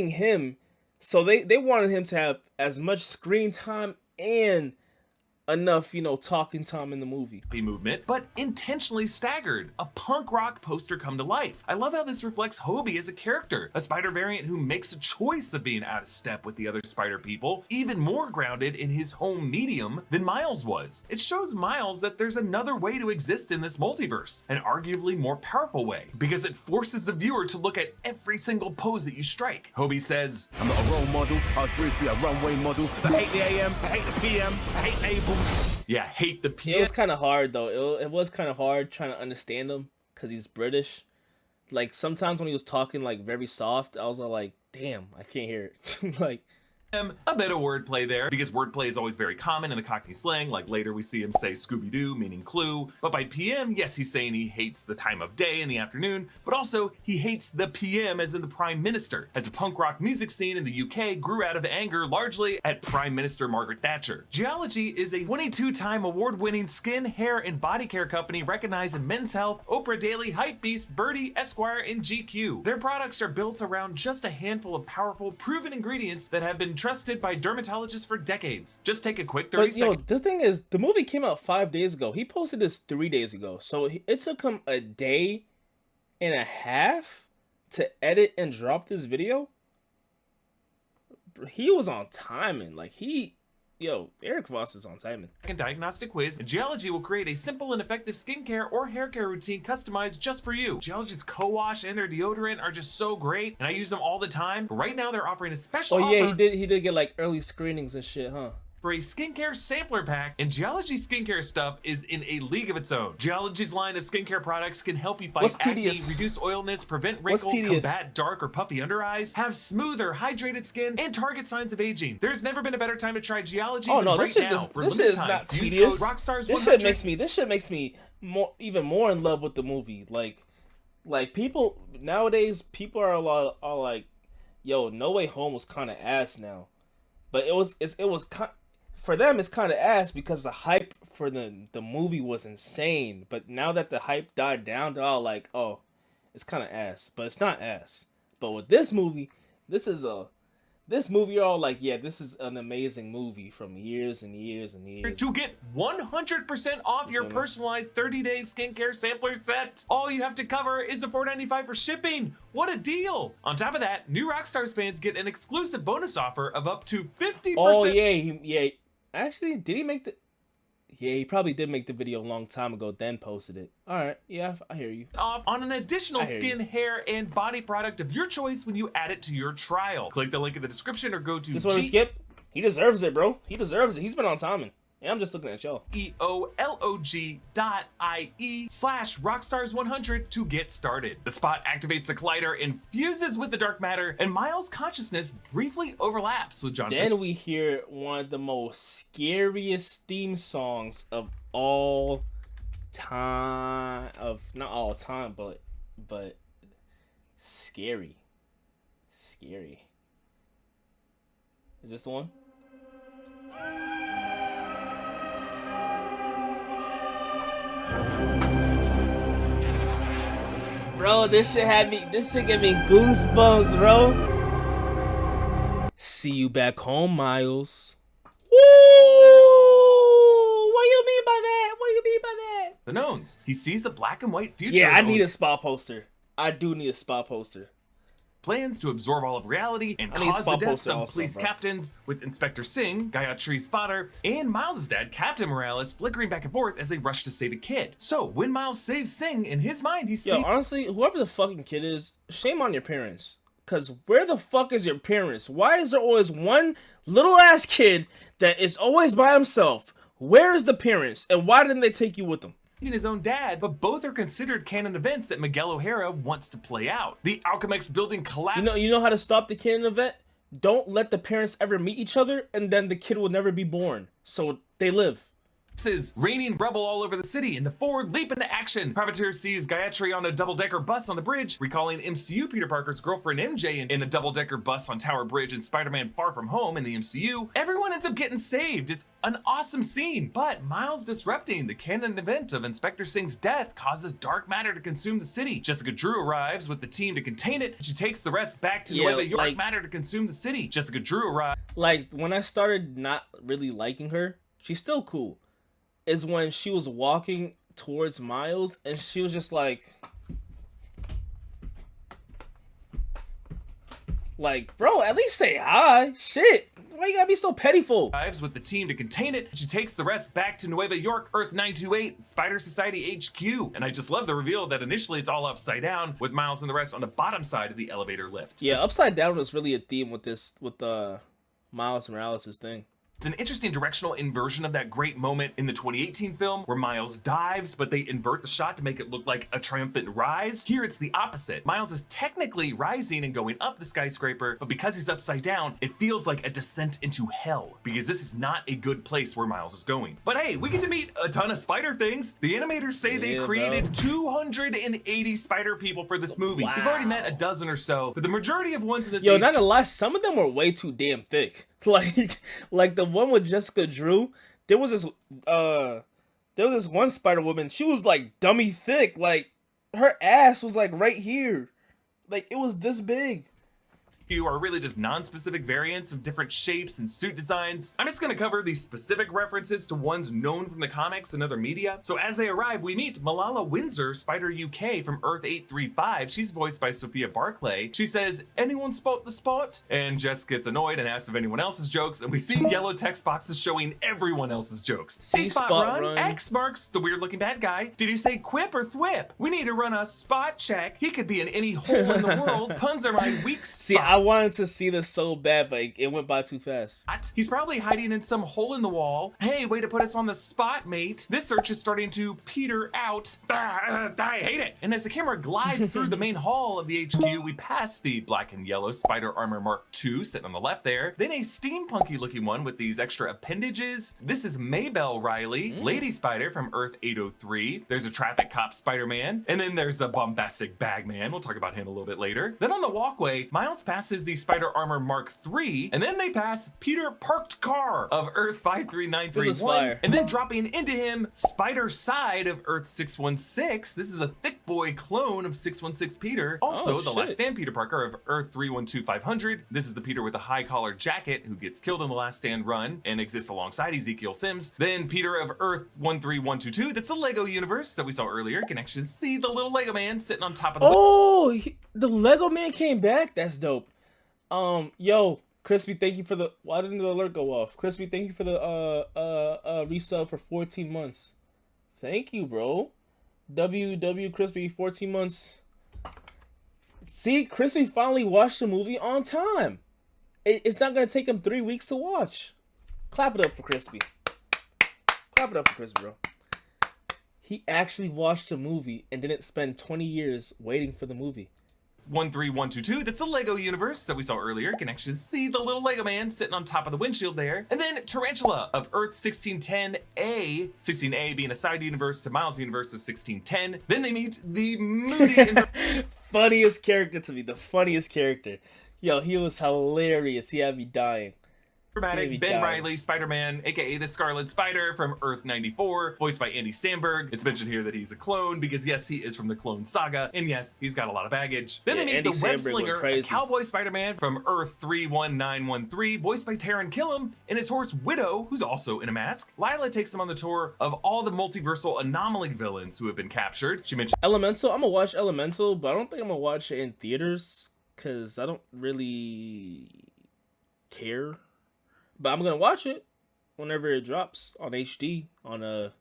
him, so they wanted him to have as much screen time and enough, talking time in the movie. Movement, but intentionally staggered. A punk rock poster come to life. I love how this reflects Hobie as a character, a spider variant who makes a choice of being out of step with the other spider people, even more grounded in his home medium than Miles was. It shows Miles that there's another way to exist in this multiverse, an arguably more powerful way, because it forces the viewer to look at every single pose that you strike. Hobie says, I'm not a role model, I was briefly a runway model. I hate the AM, I hate the PM, I hate labels. Yeah, hate the It PM. was kind of hard though. It was kind of hard trying to understand him because he's British. Like sometimes when he was talking like very soft, I was like, damn, I can't hear it. Like, A bit of wordplay there, because wordplay is always very common in the Cockney slang. Like later we see him say Scooby-Doo, meaning clue. But by PM, yes, he's saying he hates the time of day in the afternoon, but also he hates the PM as in the Prime Minister, as the punk rock music scene in the UK grew out of anger largely at Prime Minister Margaret Thatcher. Geology is a 22-time award-winning skin, hair, and body care company recognized in Men's Health, Oprah Daily, Hypebeast, Birdie, Esquire, and GQ. Their products are built around just a handful of powerful, proven ingredients that have been trusted by dermatologists for decades. Just take a quick 30 seconds. The thing is, the movie came out 5 days ago. He posted this 3 days ago. So it took him a day and a half to edit and drop this video. he was on timing. Like Eric Voss is on timing. Diagnostic quiz, and Geology will create a simple and effective skincare or hair care routine customized just for you. Geology's co-wash and their deodorant are just so great, and I use them all the time. But right now they're offering a special offer. Oh yeah, he did get like early screenings and shit, huh? For a skincare sampler pack, and Geology skincare stuff is in a league of its own. Geology's line of skincare products can help you fight acne, reduce oilness, prevent wrinkles, combat dark or puffy under eyes, have smoother, hydrated skin, and target signs of aging. There's never been a better time to try Geology than right now. For this limited shit is time, not use tedious. code Rockstars100. This shit makes me even more in love with the movie. Like people nowadays, people are like, yo, No Way Home was kind of ass now, but it was for them, it's kind of ass because the hype for the movie was insane. But now that the hype died down, they're all like, oh, it's kind of ass. But it's not ass. But with this movie, this movie, you're all like, yeah, this is an amazing movie from years and years and years. To get 100% off your personalized 30-day skincare sampler set, all you have to cover is the $4.95 for shipping. What a deal! On top of that, new Rockstars fans get an exclusive bonus offer of up to 50%. Oh, yeah. Actually, did he make the... Yeah, he probably did make the video a long time ago, then posted it. All right, yeah, I hear you. Off on an additional skin, hair, and body product of your choice when you add it to your trial. Click the link in the description or go to This one to skip? He deserves it, bro. He deserves it. He's been on timing. Yeah, I'm just looking at y'all. EOLOG.IE/Rockstars100 to get started. The spot activates the collider and fuses with the dark matter, and Miles' consciousness briefly overlaps with John. Then we hear one of the most scariest theme songs of all time. Not all time, but scary. Scary. Is this the one? Bro, this shit gave me goosebumps, bro. See you back home, Miles. Woo! What do you mean by that? What do you mean by that? The knowns. He sees a black and white future. Yeah, I need a spot poster. I do need a spot poster. Plans to absorb all of reality and cause the deaths of police captains, with Inspector Singh, Gayatri's father, and Miles' dad, Captain Morales, flickering back and forth as they rush to save a kid. So, when Miles saves Singh, in his mind, he's honestly, whoever the fucking kid is, shame on your parents. Because where the fuck is your parents? Why is there always one little-ass kid that is always by himself? Where is the parents? And why didn't they take you with them? His own dad, but both are considered canon events that Miguel O'Hara wants to play out. The Alchemex building collapse. You know how to stop the canon event? Don't let the parents ever meet each other, and then the kid will never be born. So they live. Is raining rubble all over the city, and the Ford leap into action. Privateer sees Gayatri on a double-decker bus on the bridge, recalling MCU Peter Parker's girlfriend MJ in a double-decker bus on Tower Bridge in Spider-Man Far From Home in the MCU. Everyone ends up getting saved. It's an awesome scene, but Miles disrupting the canon event of Inspector Singh's death causes dark matter to consume the city. Jessica Drew arrives with the team to contain it. She takes the rest back to Nueva York matter to consume the city. Jessica Drew arrives. Like, when I started not really liking her, she's still cool. Is when she was walking towards Miles and she was just like, bro, at least say hi. Shit, why you gotta be so petty for? Arrives with the team to contain it. She takes the rest back to Nueva York, Earth 928, Spider Society HQ. And I just love the reveal that initially it's all upside down, with Miles and the rest on the bottom side of the elevator lift. Yeah, upside down was really a theme with Miles Morales' thing. It's an interesting directional inversion of that great moment in the 2018 film where Miles dives, but they invert the shot to make it look like a triumphant rise. Here it's the opposite. Miles is technically rising and going up the skyscraper, but because he's upside down, it feels like a descent into hell, because this is not a good place where Miles is going. But hey, we get to meet a ton of spider things. The animators say they created 280 spider people for this movie. Wow. We've already met a dozen or so, but the majority of ones in this not gonna lie, some of them were way too damn thick. Like the one with Jessica Drew, there was this one Spider Woman. She was like dummy thick. Like her ass was like right here, like it was this big. HQ are really just non-specific variants of different shapes and suit designs. I'm just gonna cover the specific references to ones known from the comics and other media. So as they arrive, we meet Malala Windsor, Spider UK from Earth 835. She's voiced by Sophia Barclay. She says, "Anyone spot the spot?" And Jess gets annoyed and asks if anyone else's jokes, and we see yellow text boxes showing everyone else's jokes. See, Spot run. X marks the weird looking bad guy. Did you say quip or thwip? We need to run a spot check. He could be in any hole in the world. Puns are my weak spot. See, I wanted to see this so bad, but it went by too fast. He's probably hiding in some hole in the wall. Hey, way to put us on the spot, mate. This search is starting to peter out. I hate it. And as the camera glides through the main hall of the HQ, we pass the black and yellow Spider Armor Mark II sitting on the left there. Then a steampunky looking one with these extra appendages. This is Maybelle Riley, Lady Spider from Earth 803. There's a traffic cop Spider-Man. And then there's a bombastic Bagman. We'll talk about him a little bit later. Then on the walkway, Miles passes the Spider Armor Mark III, and then they pass Peter Parked Car of Earth 53931. And then dropping into him, Spider Side of Earth 616. This is a thick boy clone of 616 Peter. Also, the Last Stand Peter Parker of Earth 312500. This is the Peter with a high collar jacket who gets killed in the Last Stand run and exists alongside Ezekiel Sims. Then Peter of Earth 13122. That's a Lego universe that we saw earlier. Can actually see the little Lego man sitting on top of the the Lego man came back. That's dope. Yo, Crispy, thank you for the. Why didn't the alert go off? Crispy, thank you for the resub for 14 months. Thank you, bro. WW Crispy 14 months. See, Crispy finally watched the movie on time. It's not gonna take him 3 weeks to watch. Clap it up for Crispy. Clap it up for Crispy, bro. He actually watched the movie and didn't spend 20 years waiting for the movie. 13122. That's a Lego universe that we saw earlier. Can actually see the little Lego man sitting on top of the windshield there. And then Tarantula of Earth 1610A, 16A being a side universe to Miles' universe of 1610. Then they meet the movie. Funniest character to me, the funniest character. Yo, he was hilarious. He had me dying. Dramatic Ben Reilly, Spider-Man, aka the Scarlet Spider from Earth 94, voiced by Andy Samberg. It's mentioned here that he's a clone because yes, he is from the Clone Saga, and yes, he's got a lot of baggage. Then they meet the Web Slinger, a cowboy Spider-Man from Earth 31913, voiced by Taron Killam, and his horse Widow, who's also in a mask. Lila takes him on the tour of all the multiversal anomaly villains who have been captured. She mentioned Elemental. I'm gonna watch Elemental, but I don't think I'm gonna watch it in theaters because I don't really care. But I'm gonna watch it whenever it drops on HD on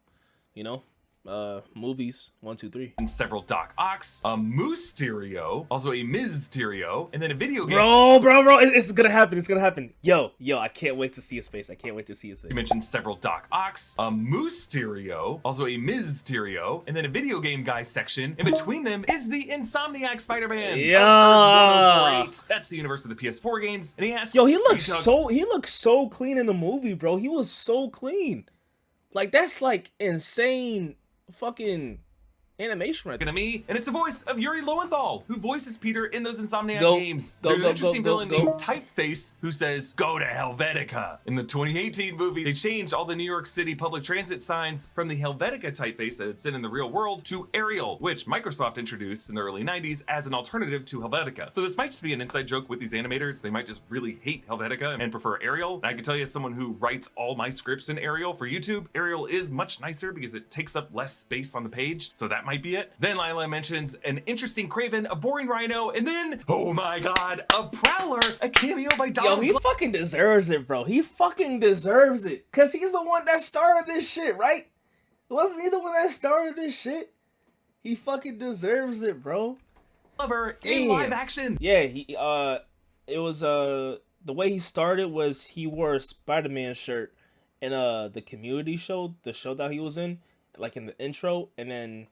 movies 1, 2, 3. And several Doc Ox, a Moose-terio, also a Mysterio, and then a video game. Bro, it's gonna happen. It's gonna happen. Yo, I can't wait to see his face. I can't wait to see his face. You mentioned several Doc Ox, a Moose-terio, also a Mysterio, and then a video game guy section. In between them is the Insomniac Spider-Man. Yeah, that's the universe of the PS4 games. And he asks, yo, he looks so clean in the movie, bro. He was so clean. Like that's like insane. Fucking animation right there. Me, and it's the voice of Yuri Lowenthal, who voices Peter in those Insomniac games. There's an interesting villain named Typeface who says, "Go to Helvetica." In the 2018 movie, they changed all the New York City public transit signs from the Helvetica typeface that it's in the real world to Arial, which Microsoft introduced in the early 90s as an alternative to Helvetica. So this might just be an inside joke with these animators. They might just really hate Helvetica and prefer Arial. And I can tell you, as someone who writes all my scripts in Arial for YouTube, Arial is much nicer because it takes up less space on the page. So that might be it. Then Lila mentions an interesting Craven, a boring Rhino, and then, oh my god, a Prowler, a cameo by Donald. Yo, he fucking deserves it, bro. He fucking deserves it. Because he's the one that started this shit, right? Wasn't he the one that started this shit? He fucking deserves it, bro. Glover in live action. Yeah, it was, the way he started was he wore a Spider-Man shirt in, the Community show, the show that he was in, like in the intro, and then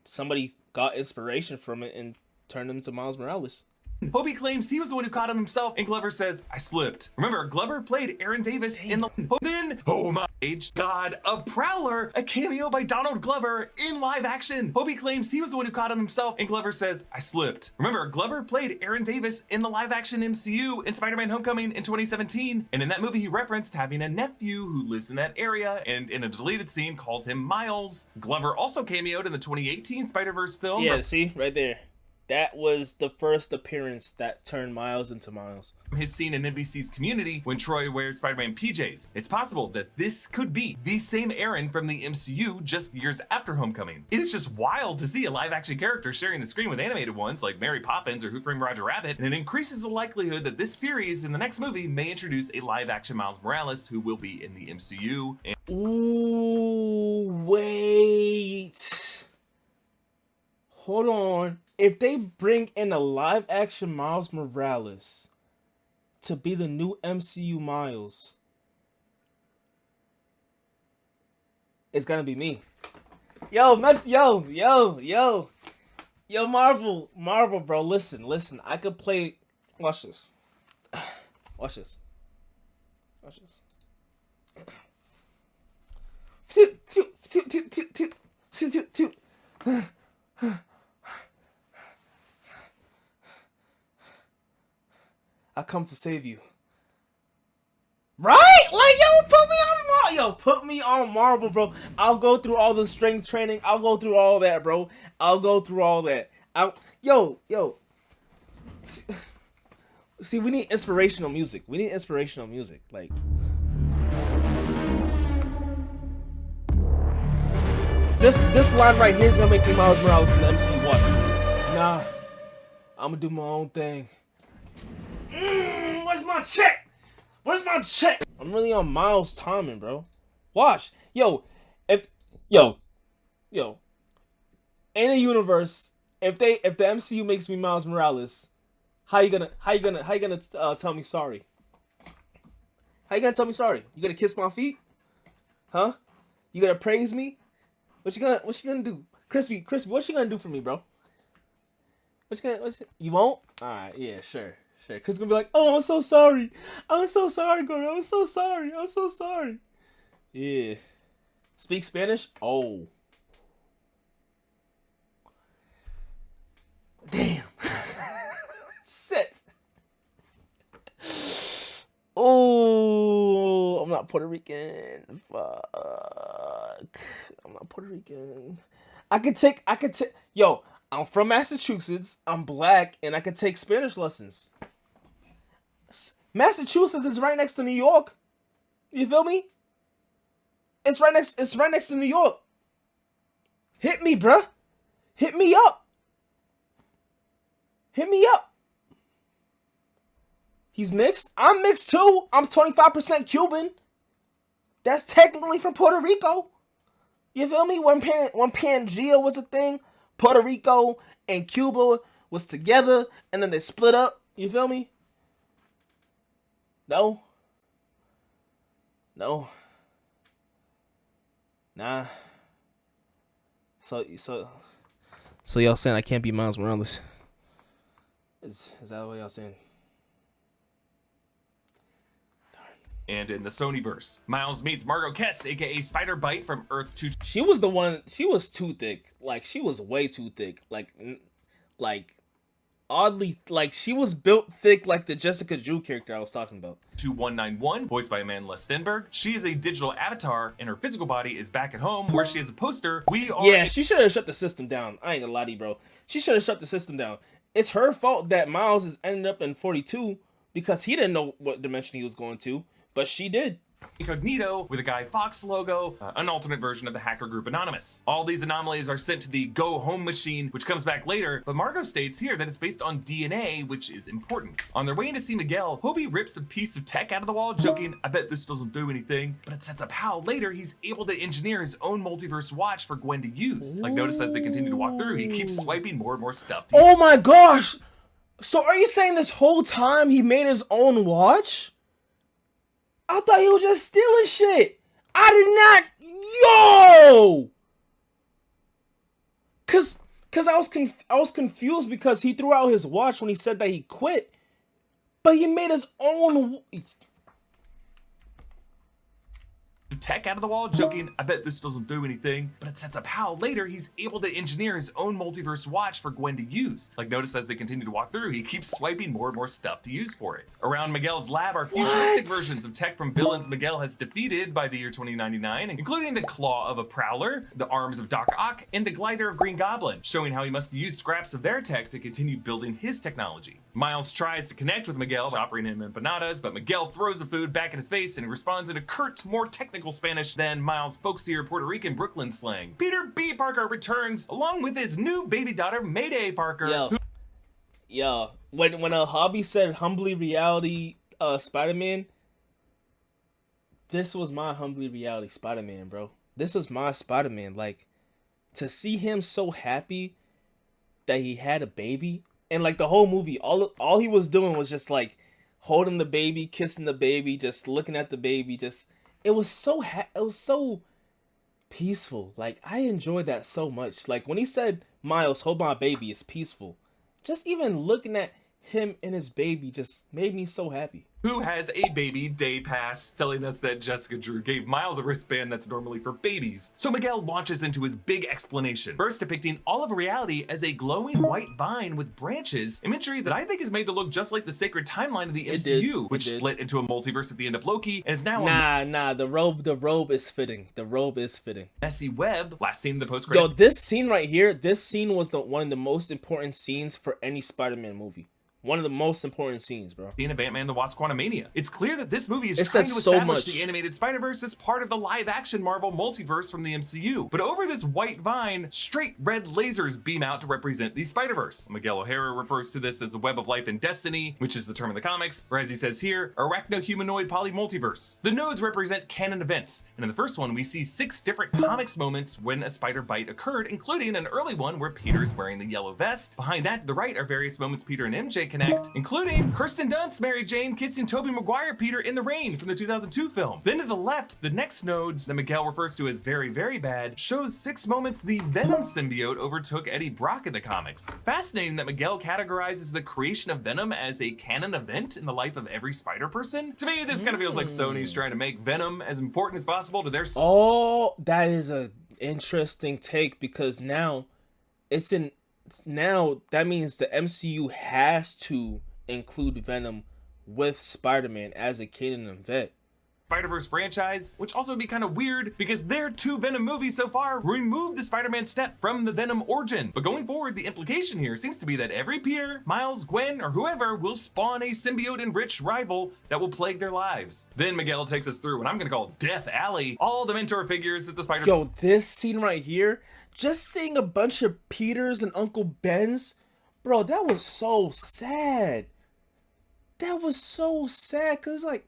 somebody got inspiration from it and turned him to Miles Morales. Hobie claims he was the one who caught him himself, and Glover says, "I slipped." Remember, Glover played Aaron Davis in the... Then, oh my god, a Prowler, a cameo by Donald Glover in live action. Hobie claims he was the one who caught him himself, and Glover says, "I slipped." Remember, Glover played Aaron Davis in the live action MCU in Spider-Man Homecoming in 2017, and in that movie he referenced having a nephew who lives in that area, and in a deleted scene calls him Miles. Glover also cameoed in the 2018 Spider-Verse film. Yeah, see, right there. That was the first appearance that turned Miles into Miles. His scene in NBC's Community when Troy wears Spider-Man PJs. It's possible that this could be the same Aaron from the MCU just years after Homecoming. It is just wild to see a live-action character sharing the screen with animated ones like Mary Poppins or Who Framed Roger Rabbit, and it increases the likelihood that this series in the next movie may introduce a live-action Miles Morales who will be in the MCU. Ooh, wait. Hold on. If they bring in a live-action Miles Morales to be the new MCU Miles, it's gonna be me. Yo, Marvel, bro. Listen. I could play. Watch this. Watch this. I come to save you. Right? Like, put me on Marvel, bro. I'll go through all the strength training. I'll go through all that, bro. Yo. See, we need inspirational music. Like, this line right here is gonna make me Miles Morales in the MCU. What? Nah, I'm gonna do my own thing. Where's my check? I'm really on Miles timing, bro. Watch. In a universe, if the MCU makes me Miles Morales, how you gonna tell me sorry? How you gonna tell me sorry? You gonna kiss my feet? Huh? You gonna praise me? What you gonna do? Crispy, what you gonna do for me, bro? You won't? Alright, yeah, sure. Cause gonna be like, oh, I'm so sorry, Gordon. I'm so sorry. Yeah. Speak Spanish? Oh. Damn. Shit. Oh, I'm not Puerto Rican. Fuck. I'm not Puerto Rican. I could take. Yo, I'm from Massachusetts. I'm black, and I could take Spanish lessons. Massachusetts is right next to New York. You feel me? It's right next to New York. Hit me, bruh. Hit me up. He's mixed. I'm mixed too. I'm 25% Cuban. That's technically from Puerto Rico. You feel me? When Pangea was a thing, Puerto Rico and Cuba was together, and then they split up. You feel me? No. Nah. So y'all saying I can't be Miles Morales? Is that what y'all saying? And in the Sonyverse, Miles meets Margot Kess, aka Spider-Bite from Earth 2. She was the one. She was too thick. Like, she was way too thick. Like oddly, like, she was built thick like the Jessica Drew character I was talking about. 2191, voiced by Amanda Stenberg. She is a digital avatar, and her physical body is back at home, where she has a poster. She should have shut the system down. I ain't gonna lie to you, bro. She should have shut the system down. It's her fault that Miles is ended up in 42 because he didn't know what dimension he was going to, but she did. Incognito with a Guy Fawkes logo, an alternate version of the hacker group Anonymous. All these anomalies are sent to the Go Home machine, which comes back later, but Margot states here that it's based on DNA, which is important. On their way in to see Miguel, Hobie rips a piece of tech out of the wall, joking, I bet this doesn't do anything, but it sets up how later he's able to engineer his own multiverse watch for Gwen to use. Like, notice as they continue to walk through, he keeps swiping more and more stuff. Oh my gosh! So are you saying this whole time he made his own watch? I thought he was just stealing shit. I did not. Yo! Cause I was confused because he threw out his watch when he said that he quit, but he made his own tech out of the wall, joking, "I bet this doesn't do anything." But it sets up how later he's able to engineer his own multiverse watch for Gwen to use. Like, notice as they continue to walk through, he keeps swiping more and more stuff to use for it. Around Miguel's lab are futuristic versions of tech from villains Miguel has defeated by the year 2099, including the claw of a Prowler, the arms of Doc Ock, and the glider of Green Goblin, showing how he must use scraps of their tech to continue building his technology. Miles tries to connect with Miguel by offering him empanadas, but Miguel throws the food back in his face and responds in a curt, more technical Spanish than Miles' folksier Puerto Rican Brooklyn slang. Peter B. Parker returns along with his new baby daughter, Mayday Parker. Yo, when a hobby said humbly reality Spider-Man, this was my humbly reality Spider-Man, bro. This was my Spider-Man. Like, to see him so happy that he had a baby, and like the whole movie, all he was doing was just like holding the baby, kissing the baby, just looking at the baby. Just it was so peaceful. Like, I enjoyed that so much. Like when he said, "Miles, hold my baby," it's peaceful. Just even looking at him and his baby just made me so happy. Who has a baby day pass, telling us that Jessica Drew gave Miles a wristband that's normally for babies. So Miguel launches into his big explanation, first depicting all of reality as a glowing white vine with branches, imagery that I think is made to look just like the sacred timeline of the MCU, which split into a multiverse at the end of Loki, and is now the robe is fitting. The robe is fitting. Messy web, last scene in the post-credits. Yo, this scene right here, this scene was one of the most important scenes for any Spider-Man movie. One of the most important scenes, bro. Scene of Ant-Man the Wasp: Quantumania. It's clear that this movie is trying to establish the animated Spider-Verse as part of the live-action Marvel multiverse from the MCU. But over this white vine, straight red lasers beam out to represent the Spider-Verse. Miguel O'Hara refers to this as the web of life and destiny, which is the term in the comics, or as he says here, arachno-humanoid polymultiverse. The nodes represent canon events, and in the first one, we see 6 different comics moments when a spider bite occurred, including an early one where Peter's wearing the yellow vest. Behind that, to the right, are various moments Peter and MJ connect, including Kirsten Dunst, Mary Jane, kissing Tobey Maguire Peter in the rain from the 2002 film. Then to the left, the next nodes that Miguel refers to as very, very bad, shows 6 moments the Venom symbiote overtook Eddie Brock in the comics. It's fascinating that Miguel categorizes the creation of Venom as a canon event in the life of every spider person. To me, this kind of feels like Sony's trying to make Venom as important as possible to their... Oh, that is a interesting take, because now that means the MCU has to include Venom with Spider-Man as a canon event. Spider-Verse franchise, which also would be kind of weird because their 2 Venom movies so far removed the Spider-Man step from the Venom origin. But going forward, the implication here seems to be that every Peter, Miles, Gwen, or whoever will spawn a symbiote-enriched rival that will plague their lives. Then Miguel takes us through what I'm gonna call Death Alley, all the mentor figures that the Spider- Yo, this scene right here, just seeing a bunch of Peters and Uncle Bens, bro, that was so sad. That was so sad, because like,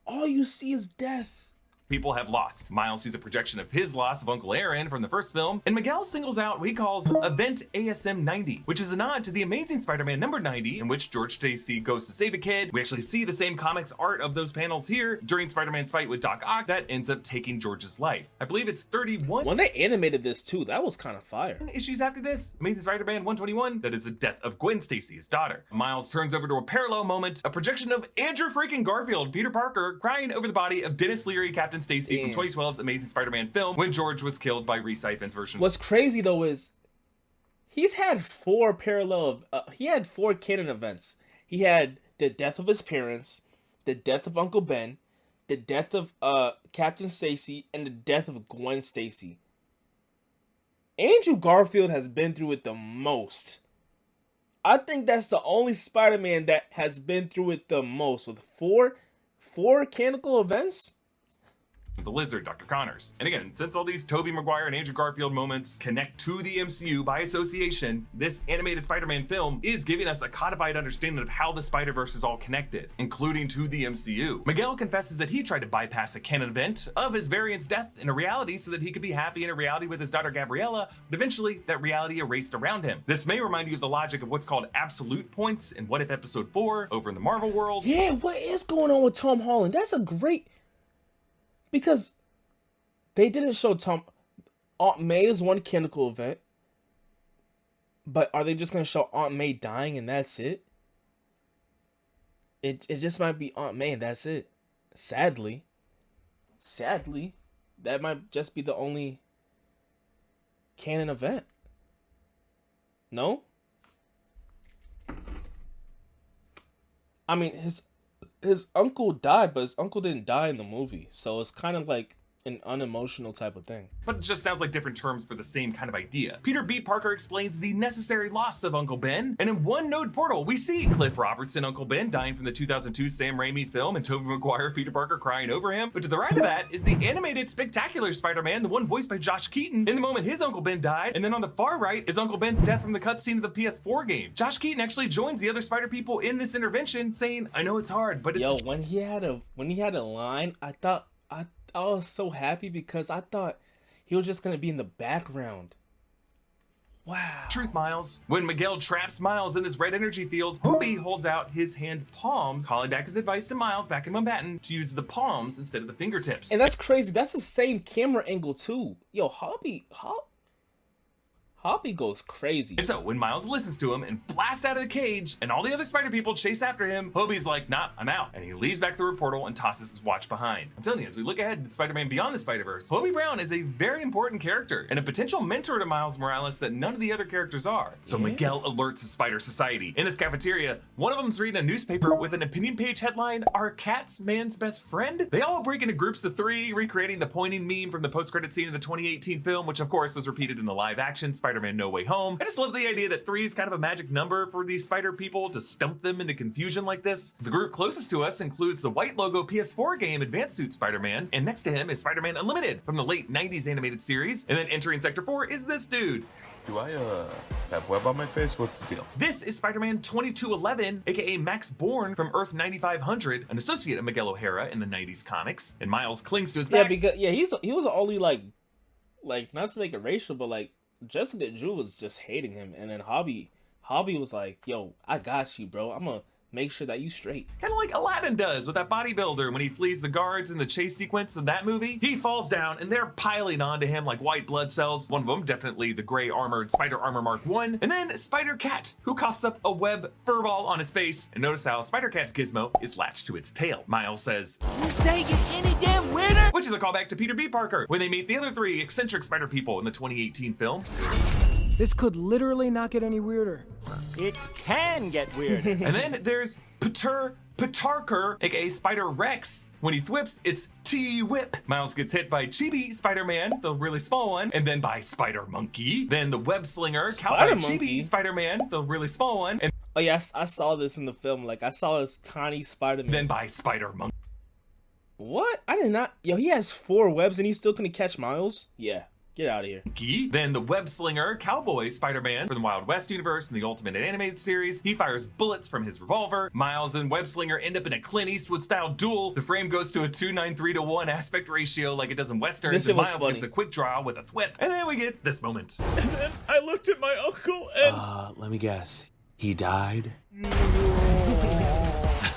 all you see is death. People have lost. Miles sees a projection of his loss of Uncle Aaron from the first film, and Miguel singles out what he calls Event ASM 90, which is a nod to the Amazing Spider-Man number 90, in which George Stacy goes to save a kid. We actually see the same comics art of those panels here during Spider-Man's fight with Doc Ock that ends up taking George's life. I believe it's 31. When they animated this too, that was kind of fire. Issues after this, Amazing Spider-Man 121, that is the death of Gwen Stacy, his daughter. Miles turns over to a parallel moment, a projection of Andrew freaking Garfield, Peter Parker, crying over the body of Dennis Leary, Captain Stacy from 2012's Amazing Spider-Man film when George was killed by Rhys Ifans' version. What's crazy though is he's had 4 canon events. He had the death of his parents, the death of Uncle Ben, the death of Captain Stacy, and the death of Gwen Stacy. Andrew Garfield has been through it the most. I think that's the only Spider-Man that has been through it the most, with four canonical events. The Lizard, Dr. Connors. And again, since all these Tobey Maguire and Andrew Garfield moments connect to the MCU by association, this animated Spider-Man film is giving us a codified understanding of how the Spider-Verse is all connected, including to the MCU. Miguel confesses that he tried to bypass a canon event of his variant's death in a reality so that he could be happy in a reality with his daughter Gabriella, but eventually that reality erased around him. This may remind you of the logic of what's called absolute points in What If Episode 4 over in the Marvel world. Yeah, what is going on with Tom Holland? That's a great... Because they didn't show Aunt May is one canonical event, but are they just going to show Aunt May dying and that's it? It just might be Aunt May and that's it. Sadly. That might just be the only canon event. No? I mean, his uncle died, but his uncle didn't die in the movie. So it's kind of like an unemotional type of thing. But it just sounds like different terms for the same kind of idea. Peter B. Parker explains the necessary loss of Uncle Ben, and in one node portal, we see Cliff Robertson, Uncle Ben, dying from the 2002 Sam Raimi film, and Tobey Maguire, Peter Parker crying over him. But to the right of that is the animated spectacular Spider-Man, the one voiced by Josh Keaton, in the moment his Uncle Ben died, and then on the far right is Uncle Ben's death from the cutscene of the PS4 game. Josh Keaton actually joins the other Spider people in this intervention, saying, "I know it's hard, but it's..." Yo, when he had a line, I was so happy because I thought he was just gonna be in the background. Wow. Truth, Miles. When Miguel traps Miles in this red energy field, Hobie holds out his hand's palms, calling back his advice to Miles back in Manhattan to use the palms instead of the fingertips. And that's crazy. That's the same camera angle too. Yo, Hobie goes crazy. And so when Miles listens to him and blasts out of the cage and all the other Spider people chase after him, Hobie's like, "Nah, I'm out." And he leaves back through a portal and tosses his watch behind. I'm telling you, as we look ahead to Spider-Man Beyond the Spider-Verse, Hobie Brown is a very important character and a potential mentor to Miles Morales that none of the other characters are. So Miguel alerts the Spider Society. In this cafeteria, one of them's reading a newspaper with an opinion page headline, "Are cats man's best friend?" They all break into groups of 3, recreating the pointing meme from the post-credit scene of the 2018 film, which of course was repeated in the live-action Spider-Man No Way Home. I just love the idea that 3 is kind of a magic number for these Spider people to stump them into confusion like this. The group closest to us includes the white logo PS4 game Advanced Suit Spider-Man, and next to him is Spider-Man Unlimited from the late 90s animated series. And then entering Sector 4 is this dude. Do I have web on my face? What's the deal? This is Spider-Man 2211, aka Max Bourne from Earth 9500, an associate of Miguel O'Hara in the 90s comics. And Miles clings to his back. He was only like not to make it racial, but like Jessica Drew was just hating him, and then Hobie was like, "Yo, I got you, bro. I'm gonna make sure that you straight." Kind of like Aladdin does with that bodybuilder when he flees the guards in the chase sequence of that movie. He falls down and they're piling onto him like white blood cells. One of them definitely the gray armored Spider Armor Mark I. And then Spider Cat, who coughs up a web furball on his face. And notice how Spider Cat's gizmo is latched to its tail. Miles says, "This ain't any damn winner," which is a callback to Peter B. Parker when they meet the other 3 eccentric Spider people in the 2018 film. This could literally not get any weirder. It can get weirder. And then there's Petarker, aka Spider Rex. When he thwips, it's T-Whip. Miles gets hit by Chibi Spider-Man, the really small one, and then by Spider Monkey. Then the Web Slinger, Cowboy Chibi Spider-Man, the really small one. And oh yes, I saw this in the film. Like I saw this tiny Spider-Man. Then by Spider Monkey. What? I did not. Yo, he has 4 webs and he's still gonna catch Miles? Yeah. Get out of here. Then the Web Slinger, Cowboy Spider-Man from the Wild West universe and the Ultimate Animated series. He fires bullets from his revolver. Miles and Web Slinger end up in a Clint Eastwood-style duel. The frame goes to a 2:9:3:1 aspect ratio like it does in Westerns, and Miles gets a quick draw with a thwip. And then we get this moment. And then I looked at my uncle and... let me guess. He died?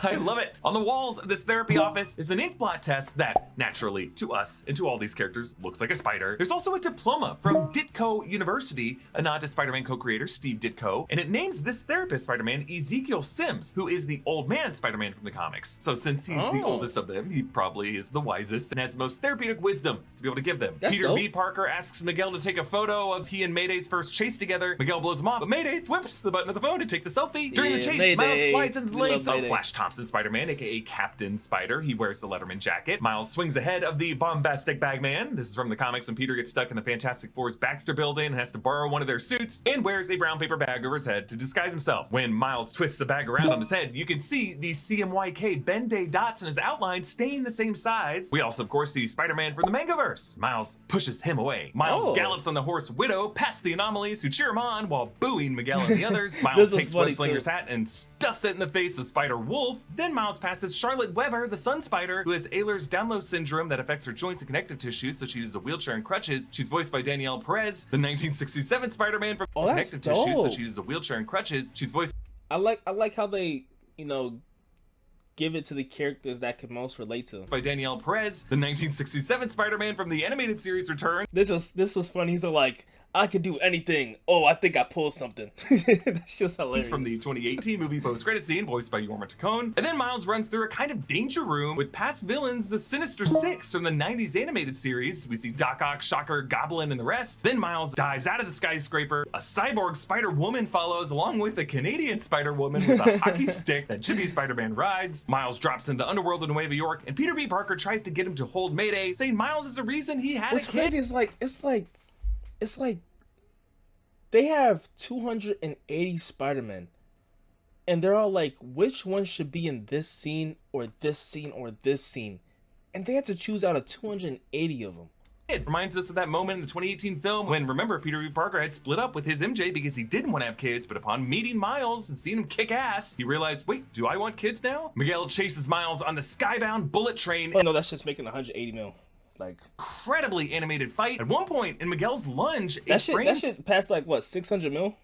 I love it. On the walls of this therapy office is an ink blot test that, naturally, to us and to all these characters, looks like a spider. There's also a diploma from Ditko University, a nod to Spider-Man co-creator Steve Ditko, and it names this therapist Spider-Man Ezekiel Sims, who is the old man Spider-Man from the comics. So since he's the oldest of them, he probably is the wisest and has the most therapeutic wisdom to be able to give them. That's Peter dope. B. Parker asks Miguel to take a photo of he and Mayday's first chase together. Miguel blows him off, but Mayday whips the button of the phone to take the selfie. During the chase, Mayday. Miles slides into the We love legs of Mayday. Flash Thompson Spider-Man, aka Captain Spider. He wears the Letterman jacket. Miles swings ahead of the bombastic Bagman. This is from the comics when Peter gets stuck in the Fantastic Four's Baxter building and has to borrow one of their suits, and wears a brown paper bag over his head to disguise himself. When Miles twists the bag around on his head, you can see the CMYK Ben-Day dots in his outline staying the same size. We also, of course, see Spider-Man from the Mangaverse. Miles pushes him away. Miles gallops on the horse Widow past the anomalies who cheer him on while booing Miguel and the others. Miles takes Web Slinger's hat and stuffs it in the face of Spider-Wolf. Then Miles passes Charlotte Weber, the Sun Spider, who has Ehlers-Danlos syndrome that affects her joints and connective tissues, so she uses a wheelchair and crutches. She's voiced by Danielle Perez, the 1967 Spider-Man from connective tissues, so she uses a wheelchair and crutches. She's voiced. I like how they, give it to the characters that can most relate to them. By Danielle Perez, the 1967 Spider-Man from the animated series Return. This was funny. So like I could do anything. Oh, I think I pulled something. That shit was hilarious. From the 2018 movie post-credit scene, voiced by Yorma Tacone. And then Miles runs through a kind of danger room with past villains, the Sinister Six from the 90s animated series. We see Doc Ock, Shocker, Goblin, and the rest. Then Miles dives out of the skyscraper. A cyborg Spider-Woman follows, along with a Canadian Spider-Woman with a hockey stick that Chibi Spider-Man rides. Miles drops into the underworld in Nueva York, and Peter B. Parker tries to get him to hold Mayday, saying Miles is the reason he had What's a kid. crazy is it's like they have 280 Spider-Men, and they're all like, which one should be in this scene or this scene or this scene? And they had to choose out of 280 of them. It reminds us of that moment in the 2018 film when, remember, Peter B. Parker had split up with his MJ because he didn't want to have kids, but upon meeting Miles and seeing him kick ass, he realized, wait, do I want kids now? Miguel chases Miles on the skybound bullet train. Oh no, that's just making 180 mil. Like, incredibly animated fight. At one point in Miguel's lunge, that shit passed like what, 600 mil?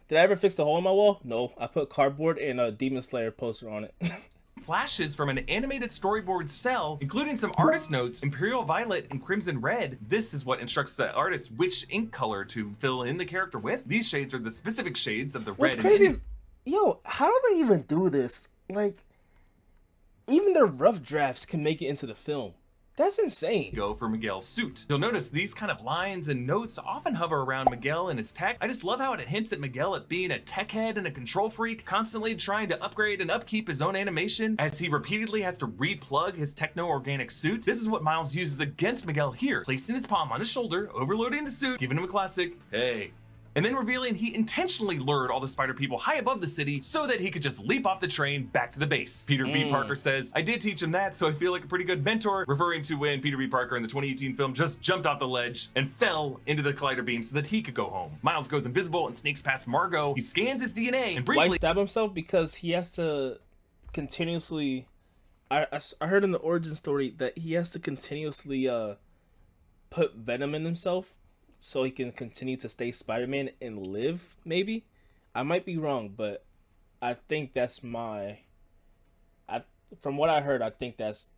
Did I ever fix the hole in my wall? No, I put cardboard and a Demon Slayer poster on it. Flashes from an animated storyboard cell, including some artist notes, Imperial Violet and Crimson Red. This is what instructs the artist which ink color to fill in the character with. These shades are the specific shades of the What's red. Crazy is, yo, how do they even do this? Like, even their rough drafts can make it into the film. That's insane. Go for Miguel's suit. You'll notice these kind of lines and notes often hover around Miguel and his tech. I just love how it hints at Miguel at being a tech head and a control freak, constantly trying to upgrade and upkeep his own animation as he repeatedly has to replug his techno-organic suit. This is what Miles uses against Miguel here, placing his palm on his shoulder, overloading the suit, giving him a classic, hey. And then revealing he intentionally lured all the spider people high above the city so that he could just leap off the train back to the base. Peter B. Parker says, I did teach him that, so I feel like a pretty good mentor, referring to when Peter B. Parker in the 2018 film just jumped off the ledge and fell into the collider beam so that he could go home. Miles goes invisible and sneaks past Margot. He scans his DNA and briefly— Why stab himself? Because he has to continuously— I heard in the origin story that he has to continuously put venom in himself so he can continue to stay Spider-Man and live, maybe? I might be wrong, but I think that's from what I heard, I think that's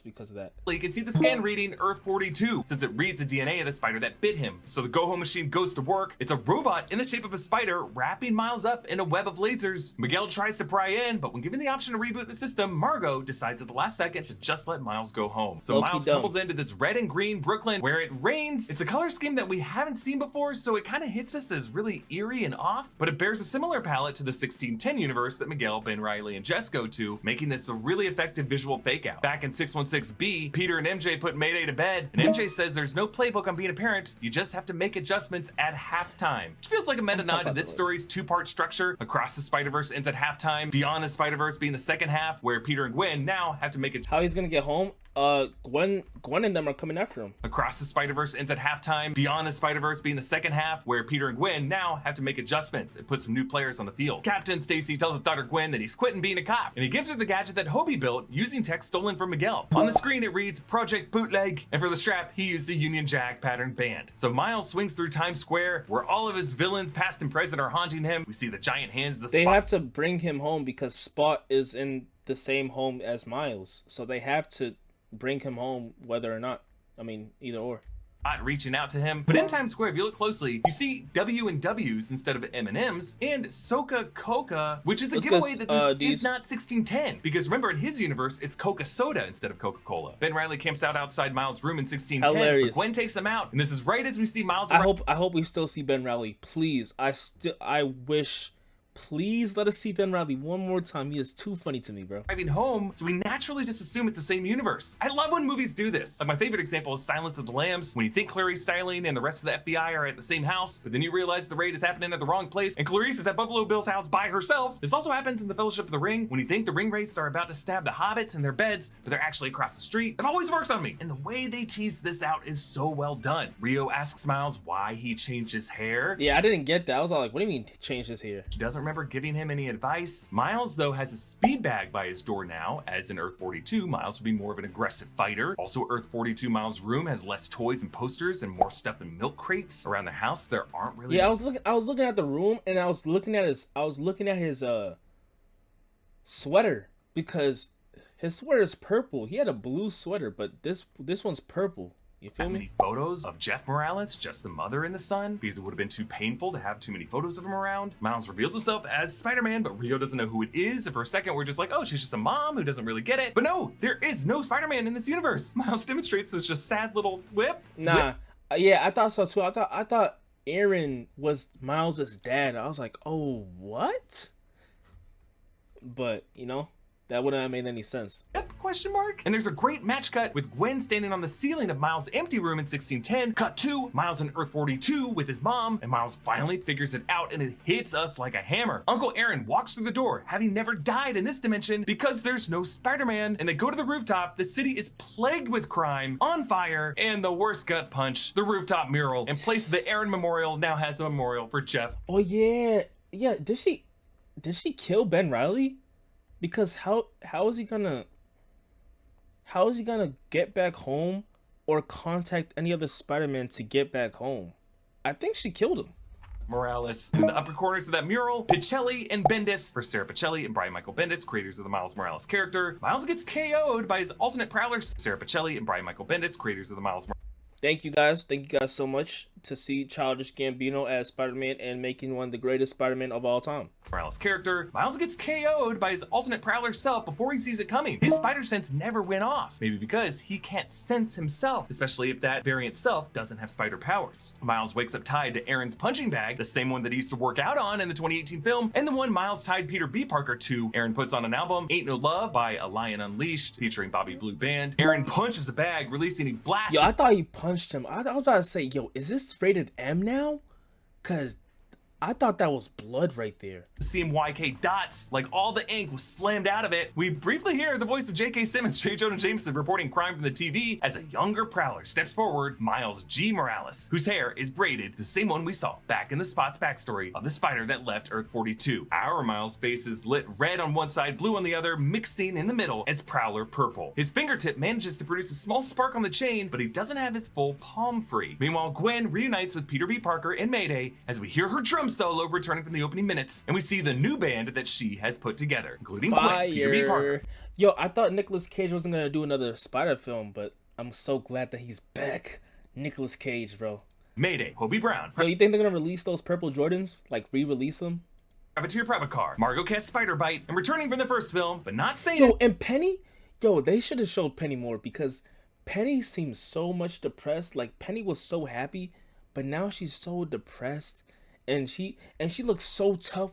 because of that. You can see the scan reading Earth 42, since it reads the DNA of the spider that bit him. So the go-home machine goes to work. It's a robot in the shape of a spider, wrapping Miles up in a web of lasers. Miguel tries to pry in, but when given the option to reboot the system, Margot decides at the last second to just let Miles go home. So Miles tumbles into this red and green Brooklyn where it rains. It's a color scheme that we haven't seen before, so it kind of hits us as really eerie and off, but it bears a similar palette to the 1610 universe that Miguel, Ben Reilly, and Jess go to, making this a really effective visual fake out. Back in 616B, Peter and MJ put Mayday to bed, and MJ says there's no playbook on being a parent, you just have to make adjustments at halftime. Which feels like a meta nod to this story's two-part structure. Across the Spider-Verse ends at halftime, Beyond the Spider-Verse being the second half, where Peter and Gwen now have to make it— How he's gonna get home? Gwen and them are coming after him. Across the Spider-Verse ends at halftime, Beyond the Spider-Verse being the second half, where Peter and Gwen now have to make adjustments and put some new players on the field. Captain Stacy tells his daughter Gwen that he's quitting being a cop, and he gives her the gadget that Hobie built using tech stolen from Miguel. On the screen it reads Project Bootleg, and for the strap he used a Union Jack pattern band. So Miles swings through Times Square, where all of his villains, past and present, are haunting him. We see the giant hands of the They Spot. have to bring him home because Spot is in the same home as Miles, so they have to bring him home whether or not. I mean, either or. Reaching out to him, but in Times Square, if you look closely, you see W and W's instead of M&Ms, and Soka Coca, which is a giveaway that this is not 1610, because remember, in his universe, it's Coca Soda instead of Coca-Cola. Ben Reilly camps out outside Miles' room in 1610, Hilarious. but Gwen takes him out, and this is right as we see Miles— I hope we still see Ben Reilly. Please, I wish. Please let us see Ben Reilly one more time. He is too funny to me, bro. Driving home, so we naturally just assume it's the same universe. I love when movies do this. Like my favorite example is Silence of the Lambs, when you think Clarice Starling and the rest of the FBI are at the same house, but then you realize the raid is happening at the wrong place, and Clarice is at Buffalo Bill's house by herself. This also happens in the Fellowship of the Ring, when you think the ring wraiths are about to stab the hobbits in their beds, but they're actually across the street. It always works on me, and the way they tease this out is so well done. Rio asks Miles why he changed his hair. Yeah, I didn't get that. I was all like, what do you mean change his hair? She doesn't remember giving him any advice. Miles, though, has a speed bag by his door now, as in Earth 42, Miles would be more of an aggressive fighter. Also, Earth 42, Miles' room has less toys and posters and more stuff in milk crates. Around the house, there aren't really— Yeah, I was looking at the room, and I was looking at his sweater, because his sweater is purple. He had a blue sweater, but this one's purple. You feel me? Many photos of Jeff Morales, just the mother and the son, because it would have been too painful to have too many photos of him around. Miles reveals himself as Spider-Man, but Rio doesn't know who it is. And for a second, we're just like, oh, she's just a mom who doesn't really get it. But no, there is no Spider-Man in this universe. Miles demonstrates this just sad little whip. Nah, yeah, I thought so too. I thought Aaron was Miles's dad. I was like, oh, what? But you know, that wouldn't have made any sense. Yep, question mark. And there's a great match cut with Gwen standing on the ceiling of Miles' empty room in 1610. Cut to Miles in Earth 42 with his mom, and Miles finally figures it out and it hits us like a hammer. Uncle Aaron walks through the door, having never died in this dimension because there's no Spider-Man, and they go to the rooftop. The city is plagued with crime, on fire, and the worst gut punch, the rooftop mural. In place of the Aaron Memorial now has a memorial for Jeff. Oh yeah. Yeah, did she kill Ben Reilly? Because how is he gonna get back home or contact any other Spider-Man to get back home? I think she killed him. Morales. In the upper corners of that mural, Pichelli and Bendis, for Sarah Pichelli and Brian Michael Bendis, creators of the Miles Morales character. Miles gets KO'd by his alternate prowlers, Sarah Pichelli and Brian Michael Bendis, creators of the Miles Morales. Thank you guys so much to see Childish Gambino as Spider-Man and making one of the greatest Spider-Man of all time. Morales character, Miles gets KO'd by his alternate prowler self before he sees it coming. His spider sense never went off, maybe because he can't sense himself, especially if that variant self doesn't have spider powers. Miles wakes up tied to Aaron's punching bag, the same one that he used to work out on in the 2018 film, and the one Miles tied Peter B. Parker to. Aaron puts on an album, Ain't No Love by A Lion Unleashed, featuring Bobby Blue Band. Aaron punches the bag, releasing a blast. Yo, I thought he punched him. I was about to say, yo, is this rated M now? Cause I thought that was blood right there. CMYK dots, like all the ink was slammed out of it. We briefly hear the voice of J.K. Simmons, J. Jonah Jameson, reporting crime from the TV as a younger prowler steps forward, Miles G. Morales, whose hair is braided, the same one we saw back in the Spot's backstory of the spider that left Earth 42. Our Miles' face is lit red on one side, blue on the other, mixing in the middle as Prowler purple. His fingertip manages to produce a small spark on the chain, but he doesn't have his full palm free. Meanwhile, Gwen reunites with Peter B. Parker in Mayday as we hear her drum solo returning from the opening minutes, and we see the new band that she has put together, including Gwen, Peter B. Parker. Yo, I thought Nicolas Cage wasn't gonna do another Spider film, but I'm so glad that he's back. Nicolas Cage, bro. Mayday, Hobie Brown. Yo, you think they're gonna release those purple Jordans? Like re-release them? Privateer Prevacar, Margot Kess Spider Bite, and returning from the first film, but not saying. Yo, and Penny? Yo, they should have showed Penny more because Penny seems so much depressed. Like Penny was so happy, but now she's so depressed. And she looks so tough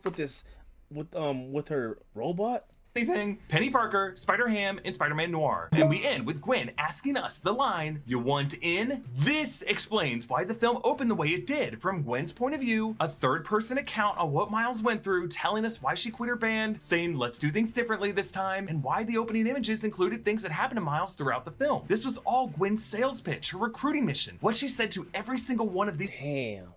with her robot. Anything. Penny Parker, Spider-Ham, and Spider-Man Noir. And we end with Gwen asking us the line, "You want in?" This explains why the film opened the way it did. From Gwen's point of view, a third-person account of what Miles went through, telling us why she quit her band, saying let's do things differently this time, and why the opening images included things that happened to Miles throughout the film. This was all Gwen's sales pitch, her recruiting mission, what she said to every single one of these. Damn.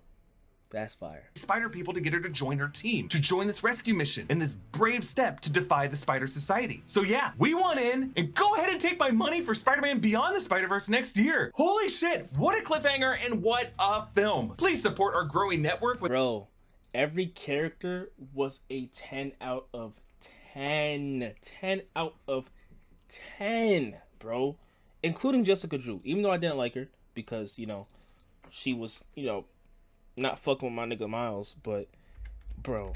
That's fire. Spider people to get her to join her team, to join this rescue mission, and this brave step to defy the Spider Society. So yeah, we want in, and go ahead and take my money for Spider-Man Beyond the Spider-Verse next year. Holy shit, what a cliffhanger and what a film. Please support our growing network with— Bro, every character was a 10 out of 10. 10 out of 10, bro. Including Jessica Drew, even though I didn't like her because, you know, she was, you know, not fucking with my nigga Miles, but bro,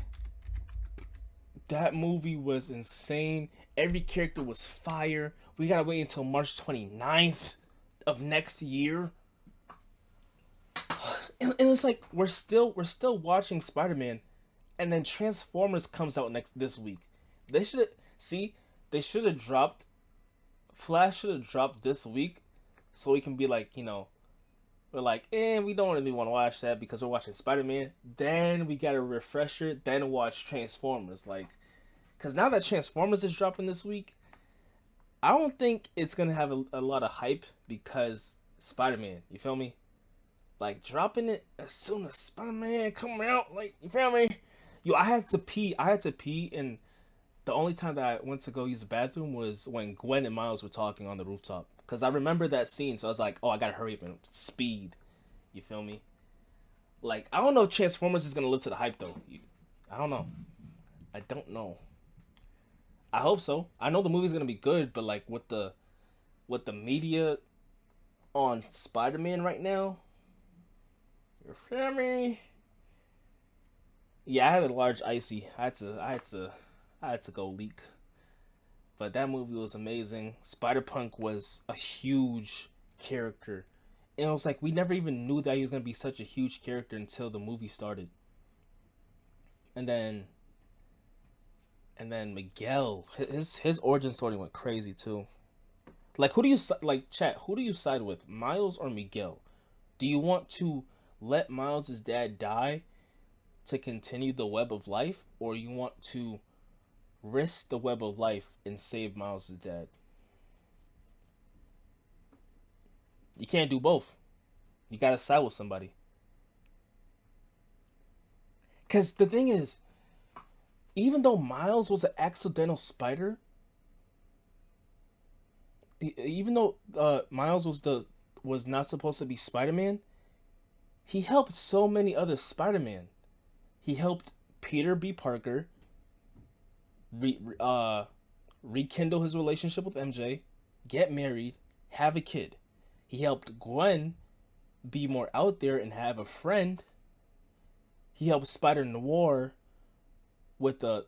that movie was insane. Every character was fire. We gotta wait until March 29th of next year. And it's like we're still watching Spider-Man, and then Transformers comes out this week. They should have dropped Flash should have dropped this week so we can be like, you know, we're like, we don't really want to watch that because we're watching Spider-Man. Then we got a refresher, then watch Transformers. Like, because now that Transformers is dropping this week, I don't think it's going to have a lot of hype because Spider-Man, you feel me? Like, dropping it as soon as Spider-Man coming out, like, you feel me? Yo, I had to pee, and the only time that I went to go use the bathroom was when Gwen and Miles were talking on the rooftop. Because I remember that scene, so I was like, oh, I gotta hurry up and speed. You feel me? Like, I don't know if Transformers is gonna live to the hype, though. I don't know. I don't know. I hope so. I know the movie's gonna be good, but, like, with the media on Spider-Man right now. You feel me? Yeah, I had a large icy. I had to go leak. But that movie was amazing. Spider-Punk was a huge character. And it was like we never even knew that he was gonna be such a huge character until the movie started. And then Miguel, his origin story went crazy too. Like, who do you like, chat? Who do you side with, Miles or Miguel? Do you want to let Miles' dad die to continue the web of life, or you want to risk the web of life and save Miles' dad? You can't do both. You gotta side with somebody. Because the thing is, even though Miles was an accidental spider, even though Miles was not supposed to be Spider-Man, he helped so many other Spider-Man. He helped Peter B. Parker rekindle his relationship with MJ, get married, have a kid. He helped Gwen be more out there and have a friend. He helped Spider-Noir with a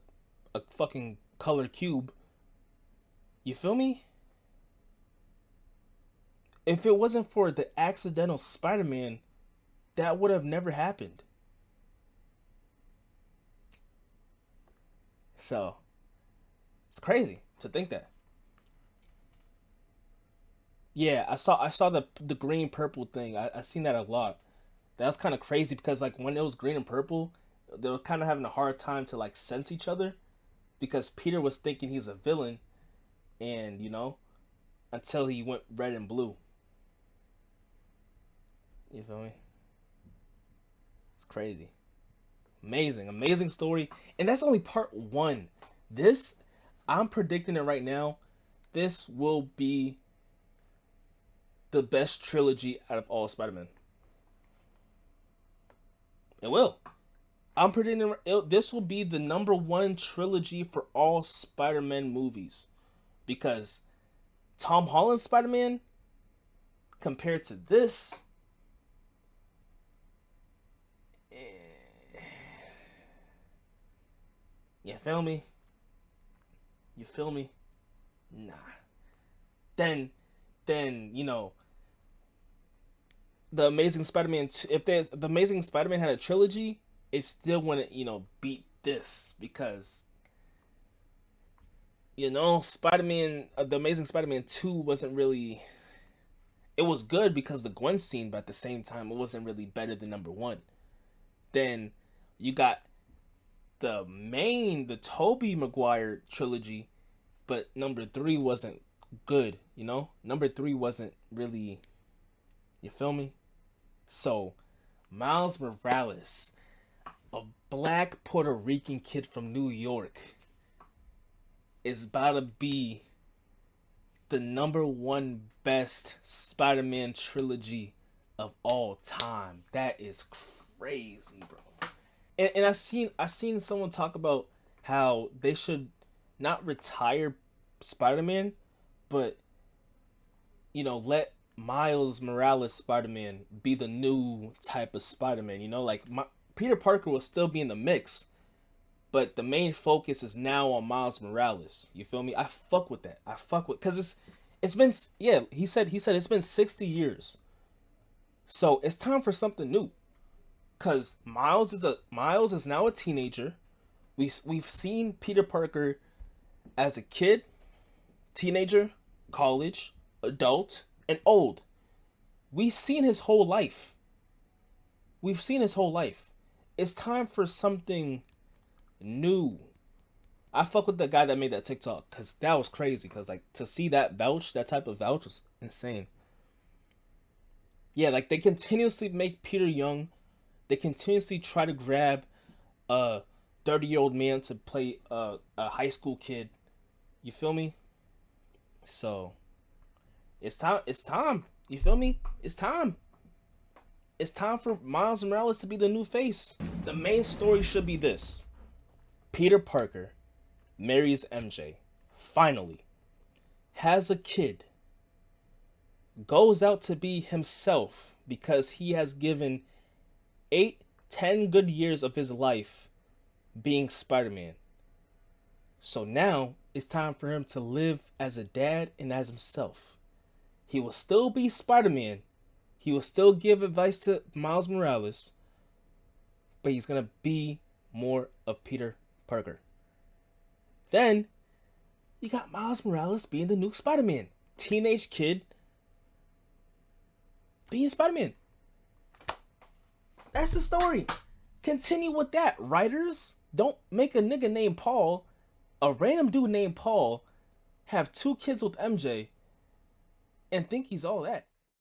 fucking color cube. You feel me? If it wasn't for the accidental Spider-Man, that would have never happened. So, it's crazy to think that. Yeah, I saw the green purple thing. I seen that a lot. That was kind of crazy because like when it was green and purple, they were kind of having a hard time to like sense each other because Peter was thinking he's a villain, and until he went red and blue. You feel me? It's crazy. Amazing story. And that's only part 1. This, I'm predicting it right now, this will be the best trilogy out of all Spider-Man. It will. I'm predicting this will be the #1 trilogy for all Spider-Man movies. Because Tom Holland's Spider-Man, compared to this, you feel me? Nah. Then the Amazing Spider-Man, if the Amazing Spider-Man had a trilogy, it still wouldn't, beat this because Spider-Man, the Amazing Spider-Man 2 wasn't really, it was good because the Gwen scene, but at the same time it wasn't really better than #1. Then you got the Tobey Maguire trilogy, but #3 wasn't good, #3 wasn't really, you feel me? So Miles Morales, a black Puerto Rican kid from New York, is about to be the #1 best Spider-Man trilogy of all time. That is crazy, bro. And I seen someone talk about how they should not retire Spider-Man, but let Miles Morales Spider-Man be the new type of Spider-Man. Peter Parker will still be in the mix, but the main focus is now on Miles Morales. You feel me? I fuck with that. Because it's been, yeah, he said it's been 60 years. So it's time for something new. Because Miles is now a teenager. We've seen Peter Parker as a kid, teenager, college, adult, and old. We've seen his whole life. It's time for something new. I fuck with the guy that made that TikTok because that was crazy. Because like to see that type of vouch was insane. Yeah, like they continuously make Peter young. They continuously try to grab a 30-year-old man to play a high school kid. You feel me? So it's time. You feel me? It's time for Miles Morales to be the new face. The main story should be this: Peter Parker marries MJ, finally, has a kid, goes out to be himself because he has given 8-10 good years of his life being Spider-Man. So now it's time for him to live as a dad and as himself. He will still be Spider-Man. He will still give advice to Miles Morales. But he's going to be more of Peter Parker. Then you got Miles Morales being the new Spider-Man. Teenage kid being Spider-Man. That's the story. Continue with that. Writers, don't make a nigga named Paul, a random dude named Paul, have 2 kids with MJ, and think he's all that.